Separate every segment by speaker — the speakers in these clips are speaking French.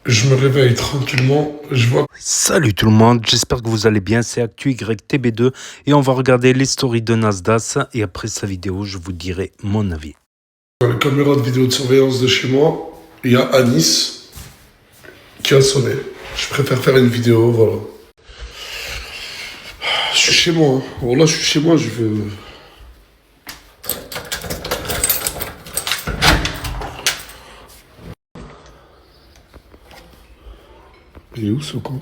Speaker 1: Je me réveille tranquillement, je vois
Speaker 2: Salut tout le monde, j'espère que vous allez bien, c'est ActuYTB2 et on va regarder les stories de Nasdaq et après sa vidéo je vous dirai mon avis.
Speaker 1: dans la caméra de vidéo de surveillance de chez moi, il y a Anis qui a sonné. Je préfère faire une vidéo, voilà. Je suis chez moi, hein. Voilà, je suis chez moi, je veux... Il est où ce con?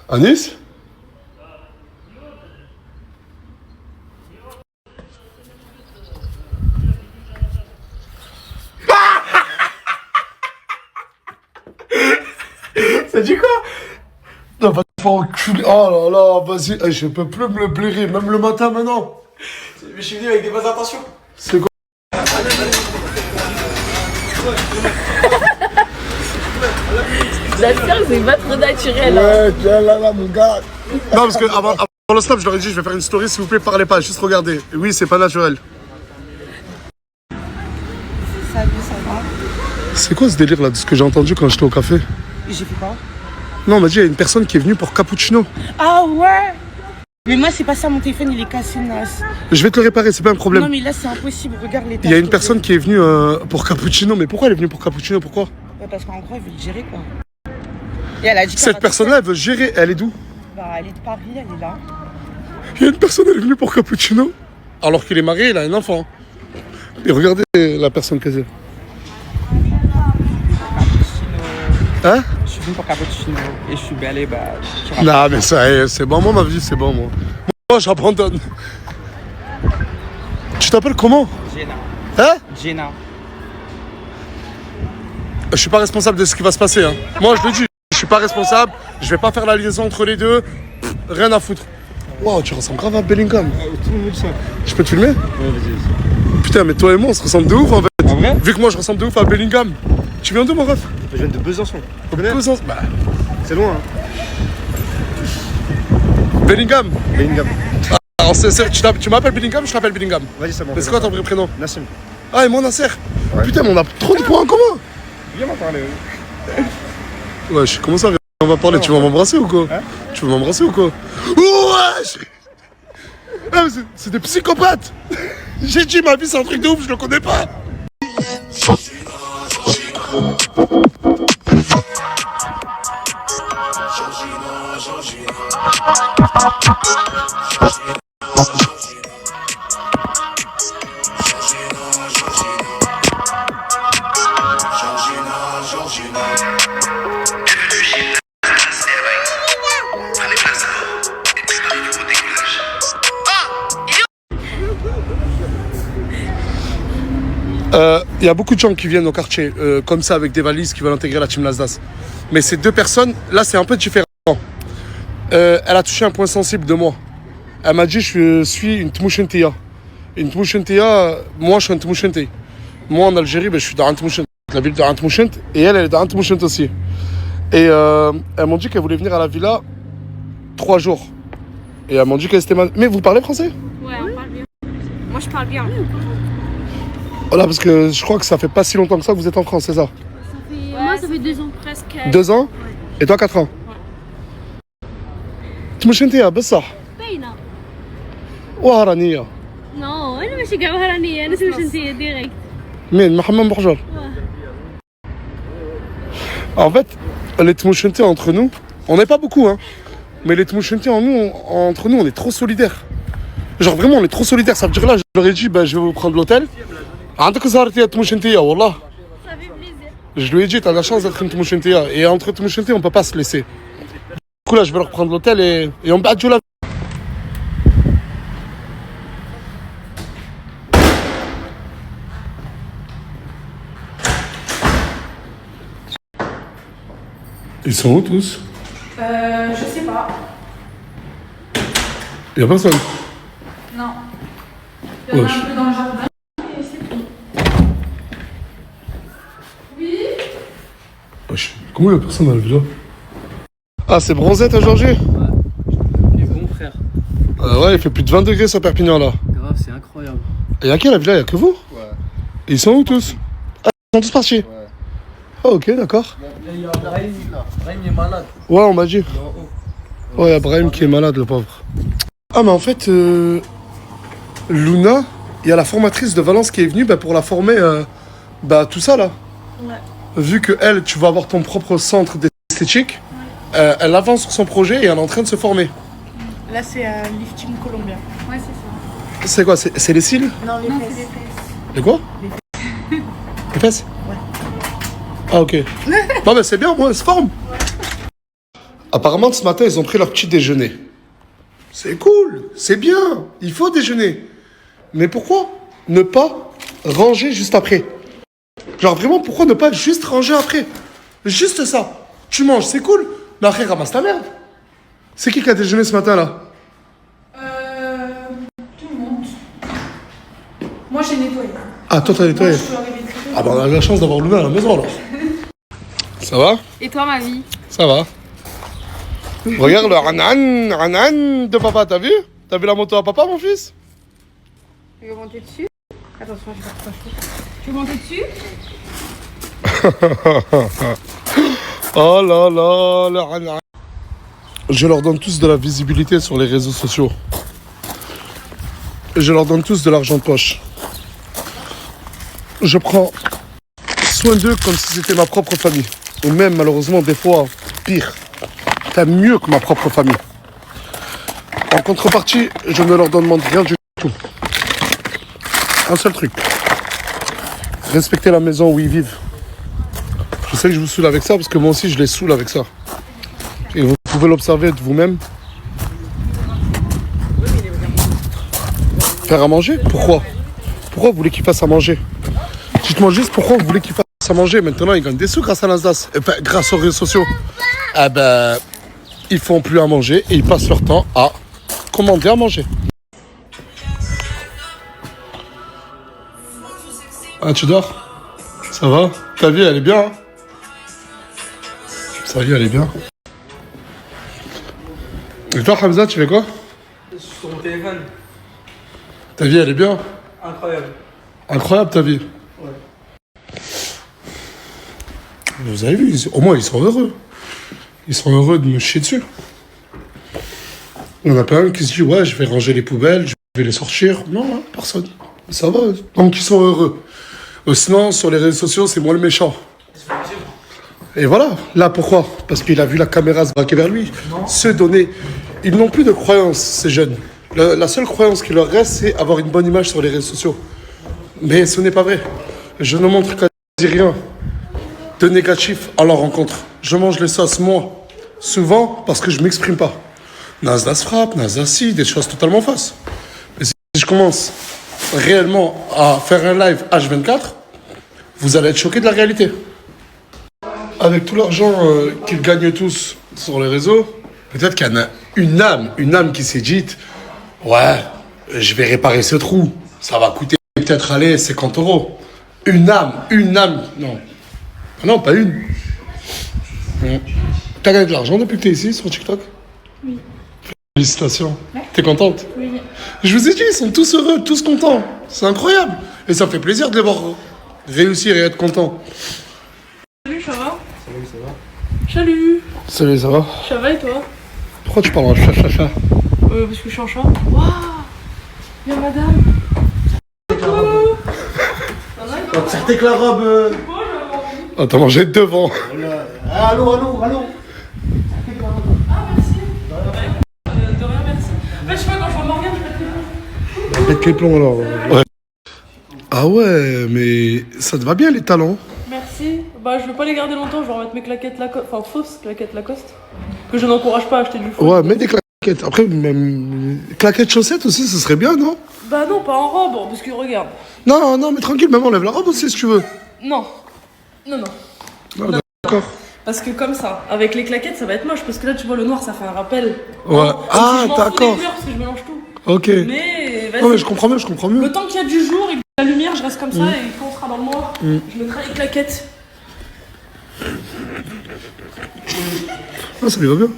Speaker 1: Anis? Ça dit quoi? Non, va te faire enculer. Oh là là, vas-y, eh, je peux plus me le blairer, même le matin maintenant.
Speaker 3: Mais je suis venu avec des bonnes intentions.
Speaker 1: C'est quoi?
Speaker 4: La science, c'est pas trop naturel.
Speaker 1: Ouais, tiens là, mon gars. Non, parce que avant le snap, je leur ai dit, je vais faire une story, s'il vous plaît, parlez pas, juste regardez. Et oui, c'est pas naturel.
Speaker 5: Salut, ça va?
Speaker 1: C'est quoi ce délire là, de ce que j'ai entendu quand j'étais au café?
Speaker 5: J'ai fait quoi?
Speaker 1: Non, on m'a dit, il y a une personne qui est venue pour cappuccino.
Speaker 5: Ah ouais? Mais moi, c'est pas ça, mon téléphone, il est cassé, Nas.
Speaker 1: Je vais te le réparer, c'est pas un problème.
Speaker 5: Non, mais là, c'est impossible, regarde l'état.
Speaker 1: Il y a une personne qui est venue pour cappuccino, mais pourquoi elle est venue pour cappuccino? Pourquoi?
Speaker 5: Ouais, parce qu'en gros, elle veut le gérer, quoi. Et elle a dit
Speaker 1: Cette personne-là, elle veut gérer, elle est d'où?
Speaker 5: Bah, elle est de Paris, elle est là.
Speaker 1: Il y a une personne, elle est venue pour cappuccino, alors qu'il est marié, il a un enfant. Et regardez la personne qu'elle est. Hein?
Speaker 3: Je suis venu pour cappuccino et je suis belle et bah.
Speaker 1: Non, mais ça, c'est bon, moi, ma vie, c'est bon, moi. Moi, j'abandonne. Tu t'appelles comment?
Speaker 3: Jenna.
Speaker 1: Hein?
Speaker 3: Jenna.
Speaker 1: Je suis pas responsable de ce qui va se passer, hein. Moi, je le dis, je suis pas responsable, je vais pas faire la liaison entre les deux, rien à foutre. Wow, tu ressembles grave à Bellingham.
Speaker 3: Tout le monde ça.
Speaker 1: Je peux te filmer?
Speaker 3: Ouais, vas-y.
Speaker 1: Putain, mais toi et moi, on se ressemble de ouf, en fait.
Speaker 3: En vrai?
Speaker 1: Vu que moi, je ressemble de ouf à Bellingham. Tu viens d'où, mon ref?
Speaker 3: Je viens de Besançon. Tu connais?
Speaker 1: Besançon. Bah,
Speaker 3: C'est loin, hein.
Speaker 1: Bellingham.
Speaker 3: Bellingham.
Speaker 1: Alors, tu m'appelles Bellingham, je t'appelle Bellingham.
Speaker 3: Vas-y, ça m'en
Speaker 1: Mais c'est quoi ton vrai prénom?
Speaker 3: Nassim.
Speaker 1: Ah, et moi, Nasser.
Speaker 3: Ouais.
Speaker 1: Putain, mais on a trop de points en commun.
Speaker 3: Viens m'en parler.
Speaker 1: Ouais, comment ça, on va parler? Tu vas m'embrasser ou quoi?
Speaker 3: Hein?
Speaker 1: Tu veux m'embrasser ou quoi? Wesh! Ah, mais c'est des psychopathes! J'ai dit, ma vie, c'est un truc de ouf, je le connais pas! Il y a beaucoup de gens qui viennent au quartier, comme ça, avec des valises, qui veulent intégrer la team Nasdaq. Mais ces deux personnes, là, c'est un peu différent. Elle a touché un point sensible de moi. Elle m'a dit, je suis une Tmouchentia. Une Tmouchentia, moi, je suis un Tmouchente. Moi, en Algérie, ben, je suis dans un Tmouchent, la ville de un Tmouchent, et elle est dans un Tmouchent aussi. Et elles m'ont dit qu'elle voulait venir à la villa 3 jours. Et elles m'ont dit qu'elle était mal. Mais vous parlez français?
Speaker 4: Ouais, on parle bien. Moi, je parle bien.
Speaker 1: Voilà, parce que je crois que ça fait pas si longtemps que ça que vous êtes en France, c'est ça?
Speaker 4: Moi, ça fait 2 ans presque.
Speaker 1: 2 ans? Et toi, 4 ans? تمشنتيها بصح
Speaker 4: باينة.
Speaker 1: وهرانية
Speaker 4: Non, أنا ماشي كاع وهرانية، أنا اسمي شنتية ديريكت.
Speaker 1: مين محمد بحجر. En fait, les Tmouchentais entre nous, on n'est pas beaucoup, hein. Mais les Tmouchentais entre nous, on est trop solidaires. Genre vraiment, on est trop solidaires. Ça veut dire là, je leur ai dit, bah, je vais vous prendre l'hôtel. عندك زهرتي Tmouchentia, والله.
Speaker 4: Ça fait plaisir.
Speaker 1: Je lui ai dit, t'as la chance d'être une Tmouchentia. Et entre Tmouchentais, on peut pas se laisser. Du coup là, je vais leur prendre l'hôtel et on bat du la. Ils sont où tous?
Speaker 6: Je sais pas.
Speaker 1: Y'a personne.
Speaker 6: Non. Il y en a
Speaker 1: Wesh.
Speaker 6: un peu dans le jardin et c'est tout. Oui.
Speaker 1: Wesh. Comment y'a personne dans la villa? Ah, c'est Bronzette aujourd'hui?
Speaker 3: Les bons frères.
Speaker 1: Ouais, il fait plus de 20 degrés sur Perpignan là.
Speaker 3: Grave, c'est incroyable.
Speaker 1: Et y'a qui à la villa? Y'a que vous?
Speaker 3: Ouais.
Speaker 1: Et ils sont où tous? Ah, ils sont tous partis?
Speaker 3: Ouais.
Speaker 1: Ah, ok, d'accord.
Speaker 3: Il y a Brahim. Brahim est malade.
Speaker 1: Ouais, on m'a dit. Ouais, il y a Brahim qui est malade, le pauvre. Ah, mais en fait, Luna, il y a la formatrice de Valence qui est venue pour la former, tout ça là.
Speaker 4: Ouais.
Speaker 1: Vu que elle, tu vas avoir ton propre centre d'esthétique, elle avance sur son projet et elle est en train de se former.
Speaker 5: Là, c'est lifting colombien.
Speaker 6: Ouais, c'est ça.
Speaker 1: C'est quoi? C'est les cils?
Speaker 5: Non, les
Speaker 6: Non,
Speaker 5: fesses.
Speaker 6: c'est des fesses.
Speaker 1: Les quoi? Les fesses?
Speaker 5: Ouais.
Speaker 1: Ah, ok. Non, mais c'est bien, moi, elle se forme. Apparemment, ce matin, ils ont pris leur petit déjeuner. C'est cool, c'est bien, il faut déjeuner. Mais pourquoi ne pas ranger juste après? Genre vraiment, pourquoi ne pas juste ranger après? Juste ça. Tu manges, c'est cool. Mais après, ramasse ta merde. C'est qui a déjeuné ce matin là?
Speaker 6: Tout le monde. Moi, j'ai nettoyé.
Speaker 1: Ah, toi t'as
Speaker 6: Moi,
Speaker 1: nettoyé.
Speaker 6: je suis arrivée très tôt.
Speaker 1: Ah bah on a la chance d'avoir Luna à la maison alors. Ça va?
Speaker 6: Et toi, ma vie?
Speaker 1: Ça va. Regarde le ranan de papa, t'as vu? T'as vu la moto à papa, mon fils?
Speaker 6: Tu veux monter dessus? Attention, je vais pas te Tu veux monter dessus?
Speaker 1: Oh là là, le ranan. Je leur donne tous de la visibilité sur les réseaux sociaux. Je leur donne tous de l'argent de poche. Je prends soin d'eux comme si c'était ma propre famille. Ou même, malheureusement, des fois, pire. T'as mieux que ma propre famille. En contrepartie, je ne leur demande rien du tout. Un seul truc. Respecter la maison où ils vivent. Je sais que je vous saoule avec ça parce que moi aussi je les saoule avec ça. Et vous pouvez l'observer de vous-même. Faire à manger? Pourquoi? Pourquoi vous voulez qu'ils fassent à manger? Dites-moi juste pourquoi vous voulez qu'ils fassent à manger. Maintenant ils gagnent des sous grâce à Nasdaq. Enfin, grâce aux réseaux sociaux. Ah ben, ils font plus à manger et ils passent leur temps à commander à manger. Ah, tu dors? Ça va? Ta vie elle est bien, hein? Sa vie elle est bien. Et toi Hamza, tu fais quoi?
Speaker 3: Sur mon téléphone.
Speaker 1: Ta vie elle est bien?
Speaker 3: Incroyable.
Speaker 1: Incroyable ta vie.
Speaker 3: Ouais.
Speaker 1: Vous avez vu, au moins ils sont heureux. Ils sont heureux de me chier dessus. Il y en a pas un qui se dit ouais je vais ranger les poubelles, je vais les sortir. Non, hein, personne. Ça va, donc ils sont heureux. Sinon sur les réseaux sociaux c'est moi le méchant. Et voilà, là pourquoi? Parce qu'il a vu la caméra se braquer vers lui. Se donner. Ils n'ont plus de croyance, ces jeunes. La seule croyance qui leur reste, c'est avoir une bonne image sur les réseaux sociaux. Mais ce n'est pas vrai. Je ne montre quasi rien de négatif à leur rencontre. Je mange les sauces, moi, souvent parce que je ne m'exprime pas. Nasdaq frappe, Nasdaq si, des choses totalement fausses. Mais si je commence réellement à faire un live H24, vous allez être choqués de la réalité. Avec tout l'argent qu'ils gagnent tous sur les réseaux, peut-être qu'il y en a une âme qui s'est dite « Ouais, je vais réparer ce trou, ça va coûter peut-être aller 50 €. » Une âme, non. Ah non, pas une. T'as gagné de l'argent depuis que t'es ici sur TikTok?
Speaker 6: Oui.
Speaker 1: Félicitations.
Speaker 6: Ouais.
Speaker 1: T'es contente?
Speaker 6: Oui.
Speaker 1: Je vous ai dit, ils sont tous heureux, tous contents. C'est incroyable. Et ça me fait plaisir de les voir réussir et être contents.
Speaker 6: Salut, ça va?
Speaker 3: Salut, ça va?
Speaker 6: Salut.
Speaker 1: Salut, ça va?
Speaker 6: Ça va et toi?
Speaker 1: Pourquoi tu parles en chat?
Speaker 6: Parce que je suis en chat. Waouh. Y'a madame. Coucou. Ça va et toi?
Speaker 3: Sortez que la robe.
Speaker 1: Oh, t'as mangé devant.
Speaker 3: Allô.
Speaker 6: Ah, merci. De rien, merci. En fait, je sais pas, quand je vois Morgane, je pète les plombs.
Speaker 1: Pète les plombs alors. Ouais. Ah ouais, mais ça te va bien les talons.
Speaker 6: Merci. Bah, je vais pas les garder longtemps, je vais remettre mes claquettes Lacoste. Enfin, fausses claquettes Lacoste. Que je n'encourage pas à acheter du faux.
Speaker 1: Ouais, mets des claquettes. Après, même claquettes chaussettes aussi, ce serait bien, non?
Speaker 6: Bah, non, pas en robe, parce que regarde.
Speaker 1: Non, mais tranquille, même enlève la robe aussi si tu veux.
Speaker 6: Non. Non.
Speaker 1: Ah, d'accord.
Speaker 6: Parce que comme ça, avec les claquettes, ça va être moche. Parce que là, tu vois, le noir, ça fait un rappel.
Speaker 1: Ouais.
Speaker 6: Comme
Speaker 1: Ah,
Speaker 6: si je m'en fous des
Speaker 1: d'accord.
Speaker 6: couleurs, parce que je mélange tout.
Speaker 1: Ok.
Speaker 6: Mais vas-y.
Speaker 1: Non, mais je comprends mieux.
Speaker 6: Le temps qu'il y a du jour et de la lumière, je reste comme ça. Et quand on sera dans le noir, je mettrai les claquettes.
Speaker 1: Ah, ça lui va bien.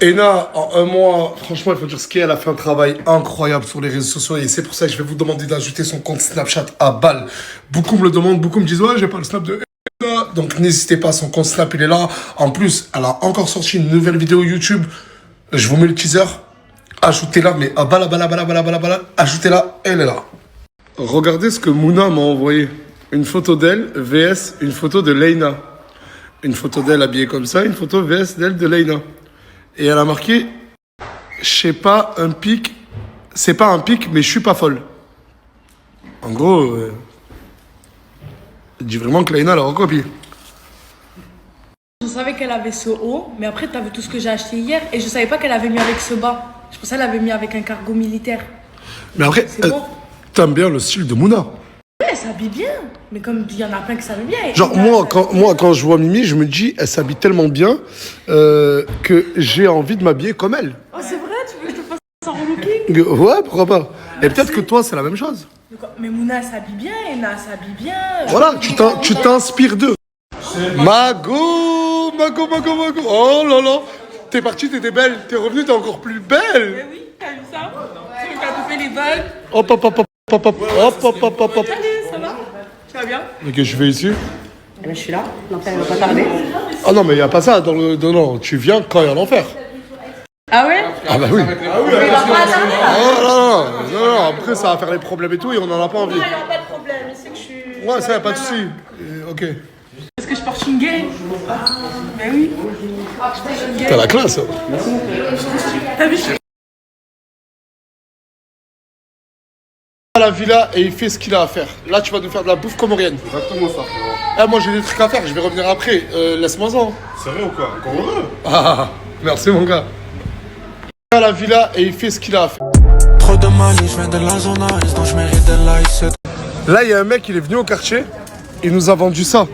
Speaker 1: Ena, en un mois, franchement, il faut dire ce qu'elle a fait un travail incroyable sur les réseaux sociaux et c'est pour ça que je vais vous demander d'ajouter son compte Snapchat à balle. Beaucoup me le demandent, beaucoup me disent ouais, j'ai pas le Snap de Donc n'hésitez pas, son compte Snap il est là. En plus, elle a encore sorti une nouvelle vidéo YouTube. Je vous mets le teaser. Ajoutez-la, mais ah, bala, ajoutez-la, elle est là. Regardez ce que Mouna m'a envoyé. Une photo d'elle, VS, une photo de Leïna. Une photo d'elle habillée comme ça, une photo VS d'elle de Leïna. Et elle a marqué, je sais pas, un pic, c'est pas un pic, mais je suis pas folle. En gros, elle dit vraiment que Leïna l'a recopié.
Speaker 6: Je savais qu'elle avait ce haut, mais après, t'as vu tout ce que j'ai acheté hier et je savais pas qu'elle avait mis avec ce bas. Je pensais qu'elle avait mis avec un cargo militaire.
Speaker 1: Mais après,
Speaker 6: C'est bon.
Speaker 1: t'aimes bien le style de Mouna.
Speaker 6: Ouais, elle s'habille bien, mais comme il y en a plein qui s'habillent bien. et
Speaker 1: Genre,
Speaker 6: là,
Speaker 1: quand je vois Mimi, je me dis, elle s'habille tellement bien que j'ai envie de m'habiller comme elle.
Speaker 6: Oh, c'est vrai, tu veux que je te fasse un relooking?
Speaker 1: Ouais, pourquoi pas. Et peut-être que toi, c'est la même chose.
Speaker 6: Mais Mouna elle s'habille bien, Ena s'habille bien.
Speaker 1: Voilà, tu t'inspires d'eux. Mago. Oh là là. T'es partie, t'étais belle. T'es revenue, t'es encore plus belle.
Speaker 6: Mais oui, t'as vu ça? C'est quand elle te fait les vagues.
Speaker 1: Hop.
Speaker 6: Allez, ça va? Tu vas bien?
Speaker 1: Ok, je vais ici.
Speaker 5: Eh ben, je suis là, l'enfer va pas tarder.
Speaker 1: Ah non, mais il n'y a pas ça dans le... Non, tu viens quand il y a l'enfer.
Speaker 6: Ah ouais?
Speaker 1: Ah bah oui. Non, après ça va faire les problèmes et tout et on n'en a pas envie.
Speaker 6: Il n'y a pas de problème, il sait que je suis...
Speaker 1: Ouais, ça y a pas de souci. Ok.
Speaker 6: Parce que je porte une gay. Mais oui.
Speaker 1: T'as la classe.
Speaker 6: T'as vu?
Speaker 1: À la villa et il fait ce qu'il a à faire. Là, tu vas nous faire de la bouffe comorienne.
Speaker 3: Exactement ça, frérot.
Speaker 1: Ah, moi j'ai des trucs à faire, je vais revenir après. Laisse-moi-en.
Speaker 3: Sérieux ou quoi? Encore heureux?
Speaker 1: Ah, merci mon gars. À la villa et il fait ce qu'il a à faire.
Speaker 7: Trop de mal, je viens de la zone ice, donc je mérite de l'ice.
Speaker 1: Là, il y a un mec, il est venu au quartier. Il nous a vendu ça.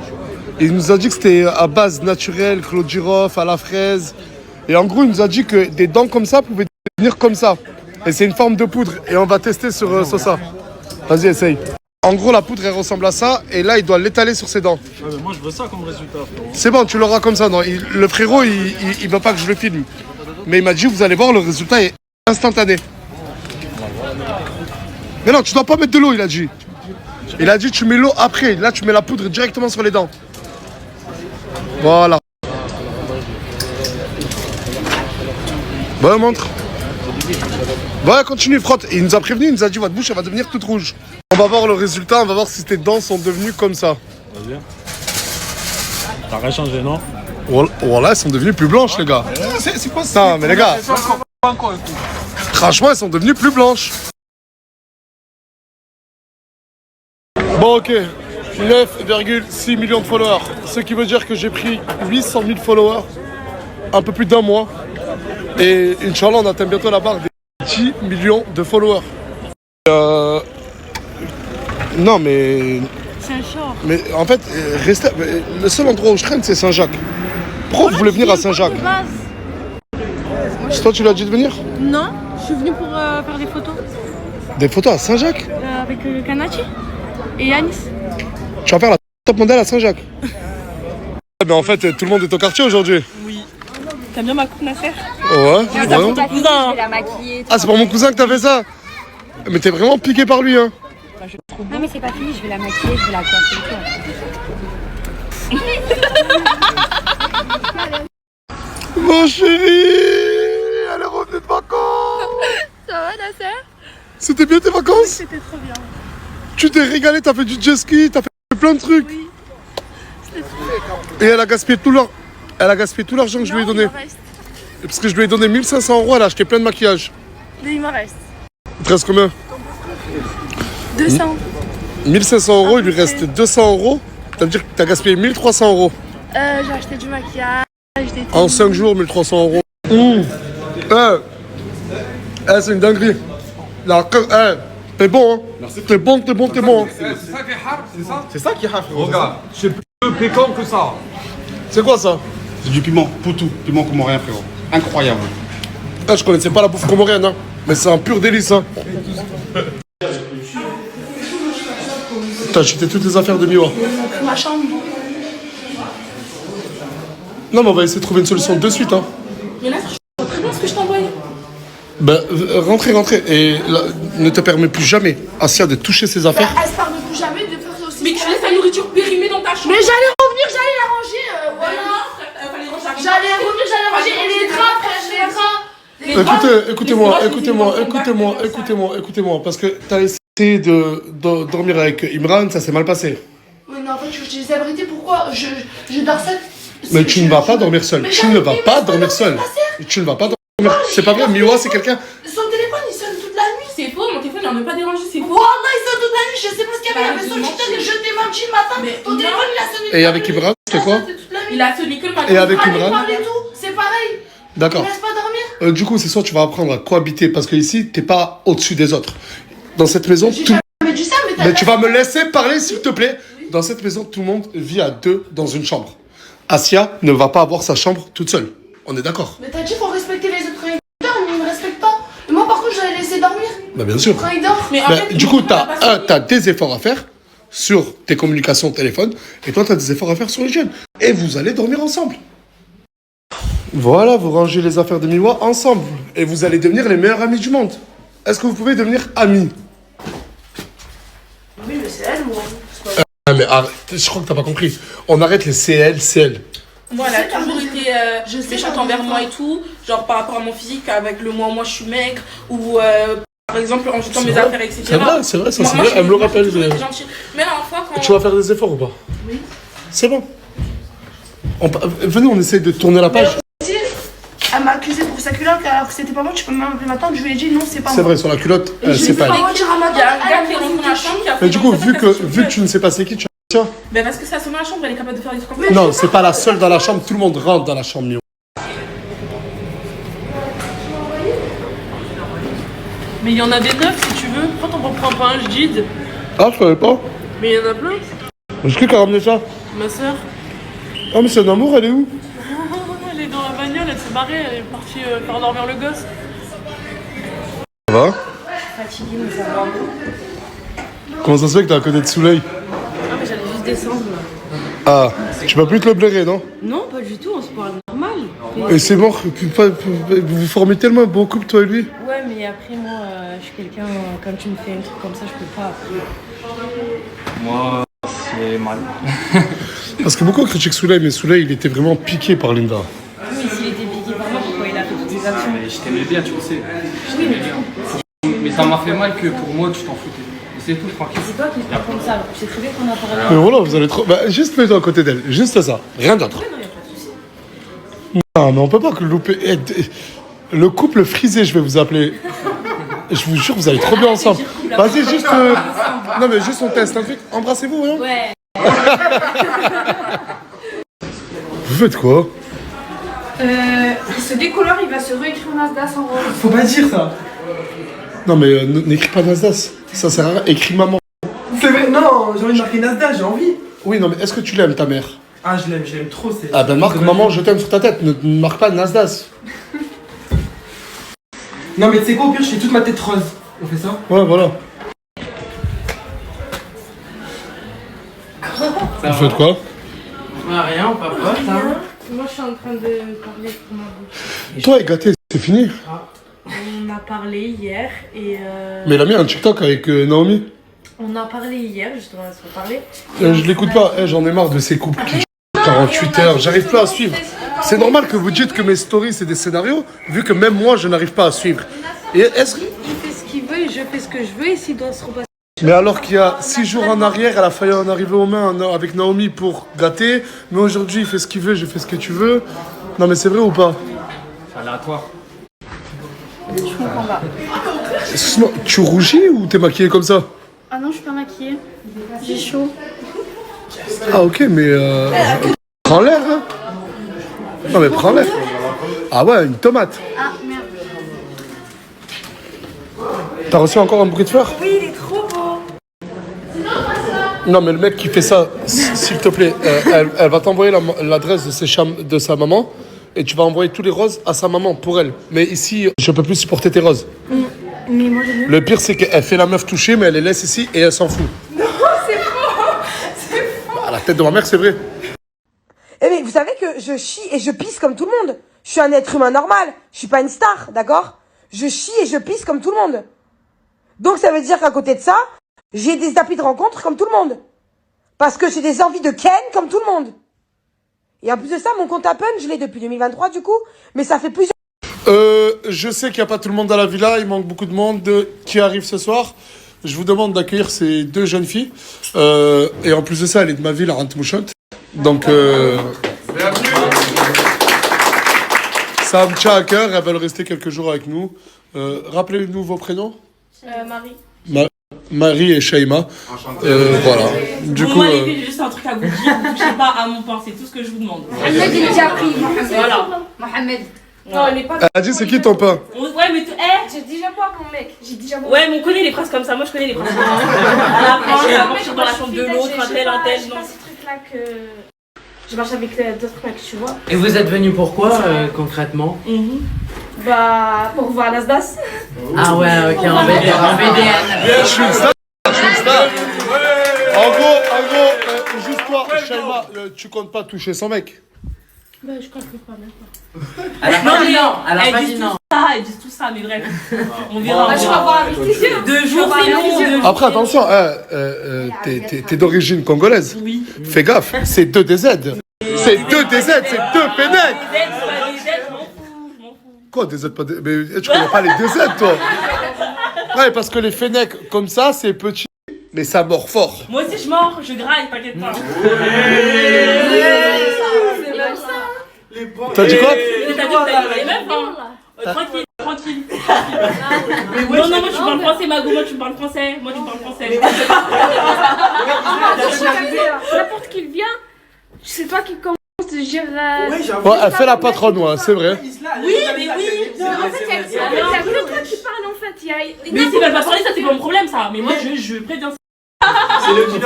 Speaker 1: Il nous a dit que c'était à base naturelle, clou de girofle, à la fraise. Et en gros, il nous a dit que des dents comme ça pouvaient devenir comme ça. Et c'est une forme de poudre. Et on va tester sur ça. Vas-y, essaye. En gros, la poudre, elle ressemble à ça. Et là, il doit l'étaler sur ses dents.
Speaker 8: Ouais, mais moi je veux ça comme résultat, frérot.
Speaker 1: C'est bon, tu l'auras comme ça. Non, le frérot, il veut pas que je le filme. Mais il m'a dit, vous allez voir, le résultat est instantané. Mais non, tu dois pas mettre de l'eau, il a dit. Il a dit, tu mets l'eau après. Là, tu mets la poudre directement sur les dents. Voilà. Bon, montre. Ouais, continue, frotte. Et il nous a prévenu, il nous a dit, votre bouche, elle va devenir toute rouge. On va voir le résultat, on va voir si tes dents sont devenues comme ça.
Speaker 8: Vas-y. T'as rien changé, non?
Speaker 1: Voilà, elles sont devenues plus blanches, les gars.
Speaker 3: C'est quoi ça?
Speaker 1: Non, mais les gars, franchement, elles sont devenues plus blanches. Bon, ok. 9,6 millions de followers. Ce qui veut dire que j'ai pris 800 000 followers. Un peu plus d'un mois. Et Inch'Allah, on atteint bientôt la barre des 10 millions de followers. Non, mais...
Speaker 6: C'est un short.
Speaker 1: Mais en fait, restez... le seul endroit où je traîne, c'est Saint-Jacques. Pourquoi vous voulez venir à Saint-Jacques? C'est toi, tu lui as dit de venir?
Speaker 6: Non, je suis venue pour faire des photos
Speaker 1: Des photos à Saint-Jacques?
Speaker 6: avec Kanachi et Yanis.
Speaker 1: Tu vas faire la top modèle à Saint-Jacques? Mais en fait, tout le monde est au quartier aujourd'hui.
Speaker 6: Oui. T'aimes bien ma coupe, Nasser?
Speaker 1: Ouais.
Speaker 6: C'est pour ton cousin.
Speaker 1: Ah, c'est pour mon cousin que t'as fait ça? Mais t'es vraiment piqué par lui, hein?
Speaker 9: Non mais c'est pas fini, je vais la maquiller, je vais la coiffer et tout.
Speaker 1: Mon chéri, elle est revenue de vacances.
Speaker 4: Ça va, Nasser?
Speaker 1: C'était bien tes vacances?
Speaker 6: C'était trop bien.
Speaker 1: Tu t'es régalé, t'as fait du jet ski, t'as fait plein de trucs.
Speaker 6: Oui. C'était trop
Speaker 1: Et elle a gaspillé tout l'argent que je lui ai donné.
Speaker 6: Il m'en reste.
Speaker 1: Parce que je lui ai donné 1500 €, elle a acheté plein de maquillage.
Speaker 6: Il m'en reste.
Speaker 1: Il te reste combien?
Speaker 6: 200.
Speaker 1: 1500 €, il lui reste 200 €. Ça veut dire que t'as gaspillé 1300 €.
Speaker 6: J'ai acheté du maquillage, des
Speaker 1: En 5 jours, 1300 €. C'est une dinguerie. T'es bon, hein? T'es bon, hein?
Speaker 3: C'est ça qui est hard, frérot. Regarde, c'est plus piquant que ça.
Speaker 1: C'est quoi ça?
Speaker 3: C'est du piment, poutou, piment comorien, frérot. Incroyable.
Speaker 1: Ah, je connaissais pas la bouffe comorienne, hein. Mais c'est un pur délice, hein. T'as acheté toutes les affaires de Miwa.
Speaker 6: Ma chambre.
Speaker 1: Non, mais on va essayer de trouver une solution de suite, hein.
Speaker 6: Mais là, je vois très bien ce que je t'ai envoyé.
Speaker 1: Ben, rentrez. Et là, ne te permets plus jamais, Asia, de toucher ses affaires.
Speaker 6: Elle se parle plus jamais de faire ça aussi. Mais tu laisses la nourriture périmée dans ta chambre. Mais j'allais revenir
Speaker 1: Écoutez-moi, parce que t'as essayé de dormir avec Imran, ça s'est mal passé.
Speaker 6: Mais non, en fait, je te disais la vérité, pourquoi je dors seule.
Speaker 1: Mais tu ne vas pas dormir seul. Tu ne vas pas dormir seul. Tu ne vas pas dormir. C'est pas vrai, Miwa, c'est quelqu'un.
Speaker 6: Son téléphone, il sonne toute la nuit.
Speaker 4: C'est faux, mon téléphone, il ne veut pas déranger, c'est faux.
Speaker 6: Wallah, il sonne toute la nuit, je sais pas ce qu'il y avait. Il avait son TikTok et je t'ai menti le matin. Ton téléphone, il a sonné.
Speaker 1: Et avec Imran, c'était quoi?
Speaker 4: Il a sonné que le matin.
Speaker 1: Et avec Imran?
Speaker 6: C'est pareil.
Speaker 1: D'accord.
Speaker 6: Laisse pas dormir.
Speaker 1: Du coup, c'est soit tu vas apprendre à cohabiter, parce que ici, t'es pas au-dessus des autres. Dans cette maison, tout...
Speaker 6: Mais tu sais,
Speaker 1: Mais tu vas me laisser parler, s'il te plaît. Dans cette maison, tout le monde vit à deux dans une chambre. Asia ne va pas avoir sa chambre toute seule. On est d'accord?
Speaker 6: Mais t'as dit faut respecter les autres quand ils dorment, mais ils me respectent pas. Et moi, par contre, je l'ai laissé dormir.
Speaker 1: Bah bien sûr.
Speaker 6: Quand il dort.
Speaker 4: Mais en fait,
Speaker 1: Du coup, t'as des efforts à faire sur tes communications téléphone, et toi, t'as des efforts à faire sur l'hygiène. Et vous allez dormir ensemble. Voilà, vous rangez les affaires de Miwa ensemble. Et vous allez devenir les meilleurs amis du monde. Est-ce que vous pouvez devenir amis?
Speaker 6: Oui, mais c'est elle, moi.
Speaker 1: Ah mais arrête, je crois que t'as pas compris. On arrête les CL.
Speaker 4: moi, elle a toujours été méchante envers moi et tout. Genre par rapport à mon physique, avec le moi je suis maigre. Ou par exemple en jetant mes affaires, etc.
Speaker 1: C'est vrai, ça c'est vrai. Elle me le rappelle.
Speaker 4: Mais à la fois quand...
Speaker 1: Tu vas faire des efforts ou pas?
Speaker 6: Oui.
Speaker 1: C'est bon. Venez, on essaye de tourner la page.
Speaker 6: Elle m'a accusé pour sa culotte alors que c'était pas moi. Tu peux m'appeler maintenant. Je lui ai dit non, c'est pas moi.
Speaker 1: C'est vrai, sur la culotte, c'est pas elle.
Speaker 4: Il y a un gars qui est rentré dans la chambre qui a fait...
Speaker 1: Mais du coup, vu que tu ne sais pas c'est qui, tu tiens.
Speaker 4: Ben parce que ça sonne dans la chambre, elle est capable de faire des trucs comme ça.
Speaker 1: Non, c'est pas la seule dans la chambre, tout le monde rentre dans la chambre, Mio.
Speaker 5: Mais il y en a des neufs si tu veux. Pourquoi t'en prends pas un Jid?
Speaker 1: Ah, je savais pas.
Speaker 5: Mais il y en a plein.
Speaker 1: Est-ce qui a ramené ça?
Speaker 5: Ma soeur.
Speaker 1: Ah, mais c'est un amour, elle est où?
Speaker 5: Elle est dans la bagnole, elle s'est barrée, elle est partie faire dormir le gosse.
Speaker 1: Ça va?
Speaker 9: Fatiguée, mais ça va.
Speaker 1: Comment ça se fait que t'es à côté de Soleil?
Speaker 9: Ah, mais j'allais juste descendre là.
Speaker 1: Ah, tu vas plus te le blairer, non?
Speaker 9: Non, pas du tout, on se parle normal.
Speaker 1: Et c'est mort, vous formez tellement un bon couple, toi et lui?
Speaker 9: Ouais, mais après, moi, je suis quelqu'un, quand tu me fais un truc comme ça, je peux pas.
Speaker 8: Moi, c'est mal.
Speaker 1: Parce que beaucoup critiquent Soleil, mais Soleil, il était vraiment piqué par Linda.
Speaker 9: Oui, s'il était piqué par moi, pourquoi il a fait toutes ces actions?
Speaker 8: Mais je t'aimais bien, tu le sais.
Speaker 9: Oui, mais
Speaker 8: Mais ça m'a fait mal que pour moi, tu t'en foutais. Et c'est tout, tranquille.
Speaker 9: c'est toi qui te prends comme ça. Je sais très bien qu'on a parlé.
Speaker 1: Mais voilà, vous allez trop... Bah, juste mets-toi à côté d'elle, juste ça, rien d'autre. Non, mais on peut pas que louper... Le couple frisé, je vais vous appeler. Je vous jure, vous allez trop bien ensemble. Vas-y, juste... Non, mais juste on teste un truc. Embrassez-vous, voyons.
Speaker 9: Ouais.
Speaker 1: Vous faites quoi?
Speaker 6: Il se décolore, il va se réécrire Nasdaq en rose.
Speaker 3: Faut pas dire ça.
Speaker 1: Non, mais n'écris pas Nasdaq. Ça sert à rien. Écris maman.
Speaker 3: C'est vrai, non, j'ai envie de marquer Nasdaq, j'ai envie.
Speaker 1: Oui, non, mais est-ce que tu l'aimes, ta mère?
Speaker 3: Ah, je l'aime trop. C'est...
Speaker 1: Ah ben marque maman, je t'aime sur ta tête. Ne marque pas Nasdaq.
Speaker 3: Non, mais tu sais quoi, au pire, je fais toute ma tête rose. On fait ça?
Speaker 1: Ouais, voilà. Vous faites quoi?
Speaker 5: Ah, rien, on papote. Hein.
Speaker 6: Moi, je suis en train de parler pour ma bouche.
Speaker 1: Toi et gâté, c'est fini.
Speaker 6: On a parlé hier et
Speaker 1: Mais il a mis un TikTok avec Naomi.
Speaker 6: on a parlé hier, justement, on se parler.
Speaker 1: Je l'écoute pas. J'en ai marre de ces couples qui 48 heures. J'arrive pas à suivre. C'est normal que vous dites que mes stories c'est des scénarios, vu que même moi je n'arrive pas à suivre. Et est-ce que...
Speaker 6: Il fait ce qu'il veut et je fais ce que je veux et s'il doit se repasser.
Speaker 1: Mais alors qu'il y a 6 jours en arrière, elle a failli en arriver aux mains avec Naomi pour gâter. Mais aujourd'hui, il fait ce qu'il veut, je fais ce que tu veux. Non mais c'est vrai ou pas?
Speaker 8: C'est aléatoire.
Speaker 6: Je comprends pas.
Speaker 1: Excuse-moi, tu rougis ou t'es maquillée comme ça?
Speaker 6: Ah non, je suis pas maquillée. J'ai chaud.
Speaker 1: Ah ok, mais prends l'air, hein. Non mais prends l'air. Ah ouais, une tomate.
Speaker 6: Ah merde.
Speaker 1: T'as reçu encore un bouquet de fleurs?
Speaker 6: Oui, il est trop beau.
Speaker 1: Non mais le mec qui fait ça, s'il te plaît, elle va t'envoyer l'adresse de sa maman et tu vas envoyer tous les roses à sa maman pour elle. Mais ici, je peux plus supporter tes roses.
Speaker 6: Mais moi j'aime bien.
Speaker 1: Le pire c'est qu'elle fait la meuf toucher mais elle les laisse ici et elle s'en fout.
Speaker 6: Non, c'est faux. C'est faux.
Speaker 1: À la tête de ma mère c'est vrai.
Speaker 10: Eh mais vous savez que je chie et je pisse comme tout le monde. Je suis un être humain normal. Je suis pas une star, d'accord? Je chie et je pisse comme tout le monde. Donc ça veut dire qu'à côté de ça, j'ai des applis de rencontre comme tout le monde. Parce que j'ai des envies de ken comme tout le monde. Et en plus de ça, mon compte Apple, je l'ai depuis 2023 du coup. Mais ça fait plusieurs...
Speaker 1: Je sais qu'il n'y a pas tout le monde à la villa, il manque beaucoup de monde qui arrive ce soir. Je vous demande d'accueillir ces deux jeunes filles. Et en plus de ça, elle est de ma ville, à Rantmouchot. Donc, ça me tient à cœur, elles veulent rester quelques jours avec nous. Rappelez-nous vos prénoms.
Speaker 4: Marie.
Speaker 1: Marie et Shaima. Voilà. Du
Speaker 6: Bon,
Speaker 1: coup,
Speaker 6: moi, les filles, j'ai juste un truc à vous dire. Ne touchez pas à mon pain, c'est tout ce que je vous demande.
Speaker 10: Mohamed, il est déjà pris.
Speaker 6: Voilà.
Speaker 10: Mohamed.
Speaker 4: Non, elle est pas.
Speaker 1: elle a dit c'est qui ton pain?
Speaker 6: Ouais, mais
Speaker 4: J'ai déjà pas mon mec. J'ai déjà
Speaker 6: ouais, mais on connaît les phrases comme ça. Moi, je connais les phrases. À la fin, je vais marcher dans la chambre de l'autre, un tel, non.
Speaker 4: ce truc-là que. Je marche avec d'autres mecs, tu vois.
Speaker 5: Et vous êtes venu pourquoi concrètement?
Speaker 4: Bah, pour voir Nasdas.
Speaker 5: Ah ouais, ok, en BDN.
Speaker 1: Je suis une star. En gros, juste toi, Shaima, tu comptes pas toucher son mec?
Speaker 4: Bah, je crois que pas, même pas.
Speaker 5: Elle a pas dit non. Elle a pas dit non.
Speaker 6: Ils disent tout ça, mais bref. On verra.
Speaker 4: Bah, tu vas voir avec tes yeux.
Speaker 6: 2 jours, c'est long.
Speaker 1: Après, attention, t'es d'origine congolaise.
Speaker 6: Oui.
Speaker 1: Fais gaffe, c'est 2 DZ. C'est 2 DZ, c'est 2 Fennecs. Quoi, DZ pas des... Mais tu connais pas les DZ, toi? Ouais, parce que les Fennecs, comme ça, c'est petit, mais ça mord fort.
Speaker 6: Moi aussi, je mords, je graille, t'inquiète pas.
Speaker 1: T'as dit quoi?
Speaker 6: T'as dit que t'as les meufs, hein. Tranquille. Non, moi, tu parles français, Mago, moi, tu parles français. Moi, tu parles français.
Speaker 4: N'importe qui vient, c'est toi qui commence à dire.
Speaker 1: Ouais, elle fait la patronne, ouais, c'est vrai.
Speaker 6: Oui, mais oui.
Speaker 4: En fait, il y a que toi qui parle en fait.
Speaker 6: Mais si elle va parler, ça, c'est pas mon problème, ça. Mais moi, je préviens ça.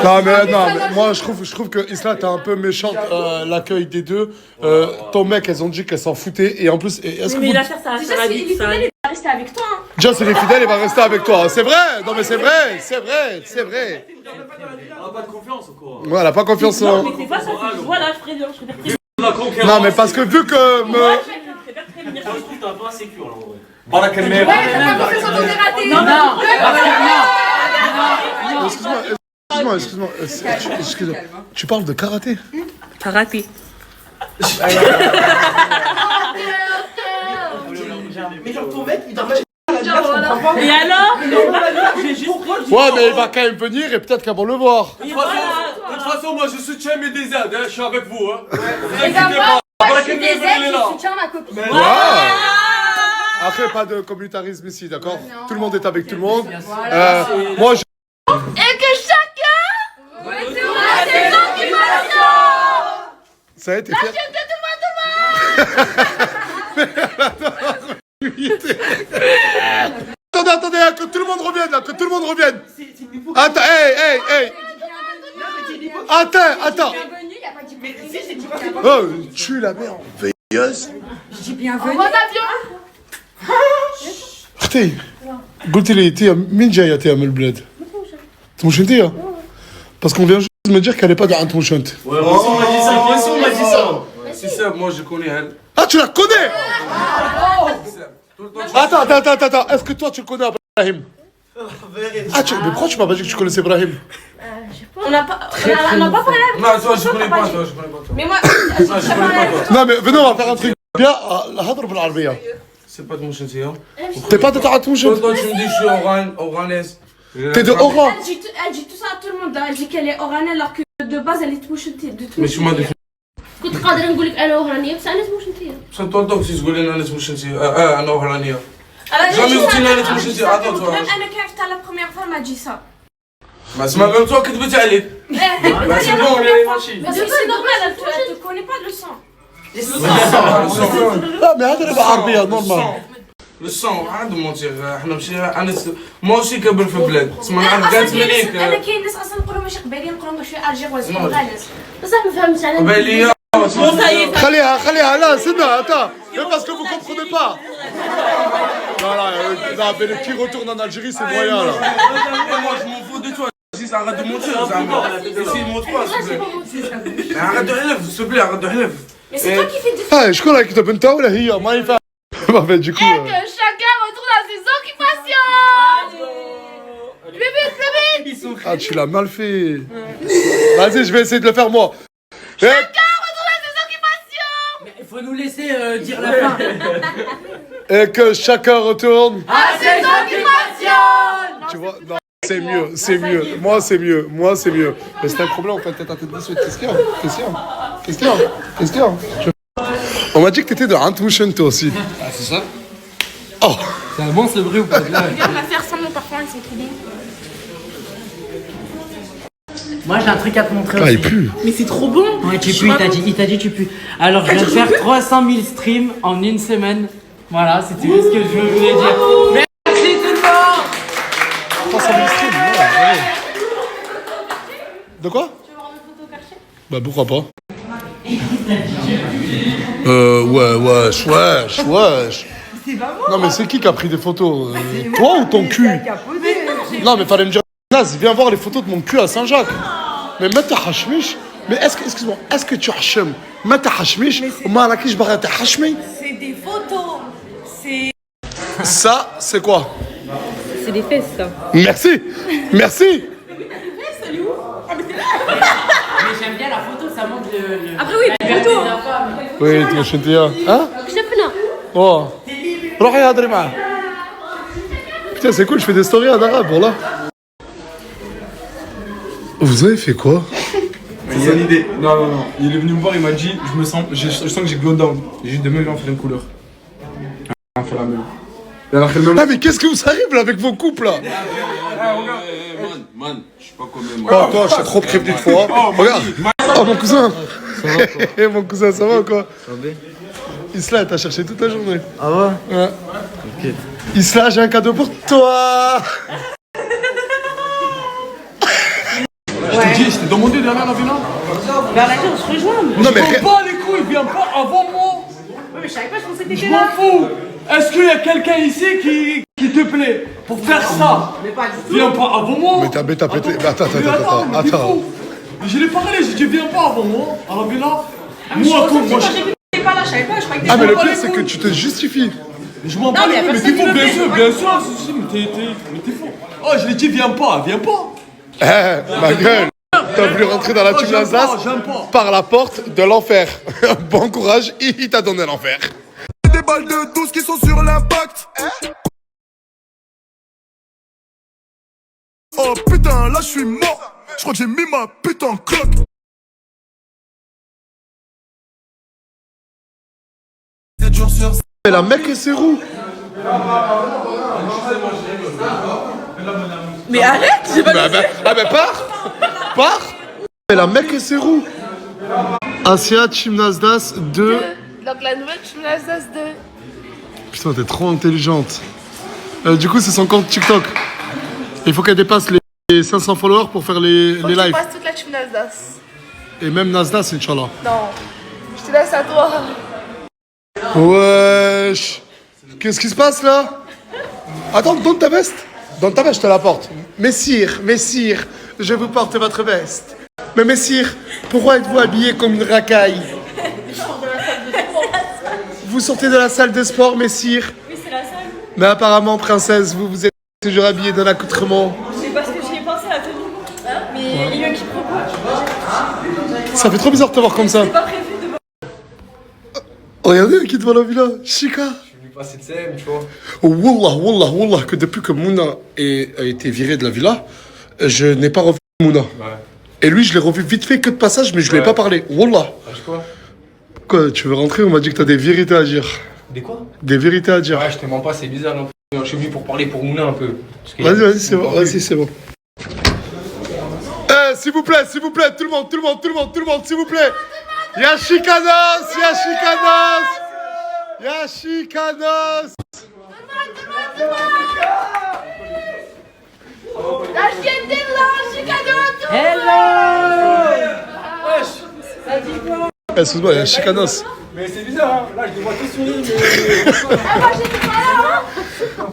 Speaker 1: Non, mais moi je trouve que Isla t'es un peu méchante l'accueil des deux. Ton mec, elles ont dit qu'elles s'en foutaient et en plus, est-ce que
Speaker 6: Mais
Speaker 1: vous...
Speaker 6: l'affaire, ça va vite.
Speaker 4: Il va rester avec toi.
Speaker 1: Déjà c'est les fidèles, il va rester avec toi. C'est vrai. Non mais c'est vrai.
Speaker 8: On n'a pas de confiance ou quoi?
Speaker 1: Ouais, elle a pas confiance
Speaker 6: Non,
Speaker 1: en...
Speaker 6: mais c'est pas ça. Voilà, je préviens.
Speaker 1: Non mais parce que vu que
Speaker 8: Je trouve que t'as pas assez cure là en vrai. Baraka le mec.
Speaker 4: T'as pas confiance en ton raté.
Speaker 1: Excuse-moi. Tu parles de karaté?
Speaker 6: Karaté.
Speaker 5: Mais genre ton mec, il t'a
Speaker 6: Et alors? J'ai juste.
Speaker 1: Ouais, mais il va quand même venir et peut-être qu'elles vont le voir.
Speaker 8: De toute façon, moi je soutiens mes DZ, hein. Je suis avec vous. Hein.
Speaker 4: Je soutiens ma copine.
Speaker 1: Après, pas de communautarisme ici, d'accord? Tout le monde est avec tout le monde. Moi, je...
Speaker 4: Et que chacun retourne à ses occupations.
Speaker 1: Ça a été fait. Attendez, que tout le monde revienne là, que tout le monde revienne. Attends, hey. Attends. Oh, tu la mets en veilleuse.
Speaker 4: Je dis bienvenue. En avion.
Speaker 1: اختي قلت لي انت مين جايه تعمل البلاد؟ تموشنتيه؟ Parce qu'on vient juste de me dire qu'elle est pas dans Tmouchent.
Speaker 8: Ouais, moi aussi on m'a dit ça. C'est ça, moi je connais elle.
Speaker 1: Ah, tu la connais? Attends. Est-ce que toi tu connais Ibrahim? Ah, mais pourquoi tu m'as pas dit que tu connaissais Ibrahim?
Speaker 4: On n'a pas parlé.
Speaker 8: Non, toi je connais pas,
Speaker 4: Mais moi,
Speaker 1: Non, mais venez, on va faire un truc bien. الهضر بالعربية.
Speaker 8: C'est pas de mon chantier.
Speaker 1: T'es pas de Tmouchent?
Speaker 8: Toi tu me dis je suis oranaise.
Speaker 1: T'es de Oran?
Speaker 4: elle dit tout ça à tout le monde. Elle dit qu'elle est oranaise alors que de base elle est touchentée.
Speaker 8: Mais je m'en dis.
Speaker 4: كنت قادرة نقول لك أنا أورانية بس أنا touchentée.
Speaker 8: C'est toi donc si tu veux أنا اسمه شنتي أنا أورانية. Jamais قلت لي أنا اسمه شنتي عطوا toi.
Speaker 4: أنا كيف عرفتها la première fois elle m'a dit ça.
Speaker 8: ما اسمع même toi كذبت عليك.
Speaker 4: C'est normal, elle te connaît pas le sang.
Speaker 1: لا mais هذا بالعربية normal.
Speaker 8: Le sang, arrête de mentir. احنا ماشي انا moi aussi كبر في بلاد. اسمع نعرف قالت مليك.
Speaker 4: أنا كاين ناس أصلا يقولوا ماشي قباليين يقولوا ماشي ألجيروازيين غالس. بصح ما فهمتش على
Speaker 8: قبالية.
Speaker 1: خليها لا سنة attends. Mais parce que vous comprenez pas. Non, mais les petits retournent en Algérie, c'est moyen là.
Speaker 8: Moi je m'en fous de toi. Si arrête de mentir, si montre pas s'il te plaît. Arrête de حلف, s'il te plaît, arrête de حلف.
Speaker 4: Mais c'est toi qui fais du
Speaker 1: Ah, شكون راك كتب انت ولا هي ما ينفع. Bah du coup.
Speaker 4: que chacun retourne à ses occupations. Plus vite.
Speaker 1: Ah, tu l'as mal fait. Vas-y, je vais essayer de le faire moi.
Speaker 4: Chacun retourne à ses occupations.
Speaker 5: Il faut nous laisser dire la fin.
Speaker 1: Et que chacun retourne.
Speaker 5: À ses occupations.
Speaker 1: Tu vois, non, c'est mieux, c'est mieux. Moi, c'est mieux. Moi, c'est mieux. Mais c'est un problème, en fait, tête à tête de suite. Qu'est-ce qu'il y a? Qu'est-ce qu'il y a? Qu'est-ce qu'il y a? Qu'est-ce qu'il y a? On m'a dit que t'étais de Antmouchen, toi aussi.
Speaker 8: Ah, c'est ça?
Speaker 1: Oh!
Speaker 8: C'est un bon, c'est vrai ou pas? Là,
Speaker 4: Regarde, la faire sans mon parfum, ils sont trop bons.
Speaker 5: Moi j'ai un truc à te montrer
Speaker 1: Ah,
Speaker 5: aussi.
Speaker 1: il pue.
Speaker 4: Mais c'est trop bon.
Speaker 5: Ouais, tu pues, il t'a dit tu pues. Alors je viens de faire 300 000 streams en une semaine. Voilà, c'était juste ce que je voulais dire. Merci tout le monde.
Speaker 1: 300 000 streams, ouais, bravo. De quoi? Tu veux voir mes photos cachées? Bah, pourquoi pas? Wesh. Non, mais c'est qui a pris des photos? Toi ou ton cul? Non, mais fallait me dire, Naz, viens voir les photos de mon cul à Saint-Jacques. Mais mets hachmish. Mais excuse-moi, est-ce que tu hachem? Mets hachmish. Ou malakish barata hachmi?
Speaker 6: C'est des photos. C'est.
Speaker 1: Ça, c'est quoi?
Speaker 9: C'est des fesses, ça.
Speaker 1: Merci. Merci.
Speaker 5: Mais j'aime bien la photo, ça montre le...
Speaker 9: Après, oui, des photos.
Speaker 1: Oui, tu m'as hein?
Speaker 9: شفنا.
Speaker 1: Oh. روحي هضري معاه. Putain, c'est cool, je fais des stories en arabe, voilà. Vous avez fait quoi?
Speaker 8: il y a une idée. Non. Il est venu me voir, il m'a dit, je sens que j'ai glow down. J'ai dit, demain, viens, on fait une couleur. On va faire la même. Et alors, elle me
Speaker 1: Ah, mais qu'est-ce que vous arrive là avec vos couples là?
Speaker 8: Man, je suis pas comme moi.
Speaker 1: Oh, toi, je suis trop prévenu de fois. Regarde. Oh, mon cousin. Mon cousin, ça va ou quoi? Ça va bien. Isla, t'as cherché toute la journée.
Speaker 5: Ah ouais?
Speaker 1: Ouais. Ok. Isla, j'ai un cadeau pour toi.
Speaker 8: Je t'ai demandé derrière la villa.
Speaker 5: Bah vas-y, on se rejoint.
Speaker 1: Non, mais
Speaker 8: Je m'en bats les couilles, viens pas avant moi.
Speaker 5: Ouais, mais je savais pas, je pensais que
Speaker 8: Je
Speaker 5: t'étais
Speaker 8: m'en
Speaker 5: là.
Speaker 8: fous. Est-ce qu'il y a quelqu'un ici qui te plaît pour faire ça?
Speaker 5: Mais pas du tout.
Speaker 8: Viens pas avant moi.
Speaker 1: Mais t'as pété. Mais attends.
Speaker 8: Mais t'es fou. Je l'ai parlé, j'ai dit viens pas avant moi, à la villa. Moi, comme moi,
Speaker 5: T'es pas là, je savais pas, je croyais que
Speaker 1: Ah,
Speaker 5: t'étais
Speaker 1: mais
Speaker 5: là.
Speaker 1: le pire, c'est que tu te justifies.
Speaker 8: je m'en bats les couilles, mais t'es fou, bien sûr, mais t'es fou. Oh, je l'ai dit viens pas.
Speaker 1: Eh, ma gueule. T'as voulu rentrer dans la team Alsace
Speaker 8: j'aime pas.
Speaker 1: par la porte de l'enfer. Bon courage, il t'a donné l'enfer.
Speaker 7: Des balles de 12 qui sont sur l'impact. Oh putain, là je suis mort. Je crois que j'ai mis ma putain en cloque.
Speaker 1: Mais la mec, c'est roux.
Speaker 4: Mais arrête, j'ai pas
Speaker 1: Pars. Mais la mec, c'est roux. Asia Chimnazdas 2.
Speaker 4: Donc la nouvelle Chimnazdas 2.
Speaker 1: Putain, t'es trop intelligente. Du coup, c'est son compte TikTok. Il faut qu'elle dépasse les 500 followers pour faire les
Speaker 4: Tu
Speaker 1: lives.
Speaker 4: passes toute la Chimnazdas.
Speaker 1: Et même Nasdas, Inch'Allah.
Speaker 4: Non, je te laisse à toi.
Speaker 1: Wesh. Qu'est-ce qui se passe là? Attends, donne ta veste. Donne ta veste, je te la porte. Messire, je vous porte votre veste. Mais messire, pourquoi êtes-vous habillé comme une racaille? Vous sortez de la salle de sport, messire?
Speaker 6: Oui, c'est la salle.
Speaker 1: Mais apparemment, princesse, vous êtes toujours habillé d'un accoutrement.
Speaker 6: C'est parce que j'y ai pensé à la tenue. Mais il y a eu un quiproquo.
Speaker 1: Ça fait trop bizarre de te voir comme ça.
Speaker 6: C'est pas prévu de me.
Speaker 1: Regardez qui devant la villa, Chica.
Speaker 8: Je suis venu passer de scène, tu vois.
Speaker 1: Oh, wallah, que depuis que Mouna a été viré de la villa, je n'ai pas revu Mouna.
Speaker 8: Ouais.
Speaker 1: Et lui, je l'ai revu vite fait que de passage, mais je lui ai pas parlé. Wallah.
Speaker 8: Quoi?
Speaker 1: Quoi, tu veux rentrer? On m'a dit que t'as des vérités à dire.
Speaker 8: Des quoi?
Speaker 1: Des vérités à dire.
Speaker 8: Ouais, je te mens pas, c'est bizarre non plus. Je suis venu pour parler pour Moulin un peu.
Speaker 1: Vas-y, c'est bon. Vas-y, c'est bon. S'il vous plaît, tout le monde, s'il vous plaît. Y'a Chicanos.
Speaker 4: La chienne des blancs, Chicanos.
Speaker 5: Hello.
Speaker 1: Excuse-moi, y'a Chicanos.
Speaker 8: Mais c'est bizarre, hein. Là je les vois tous sourire,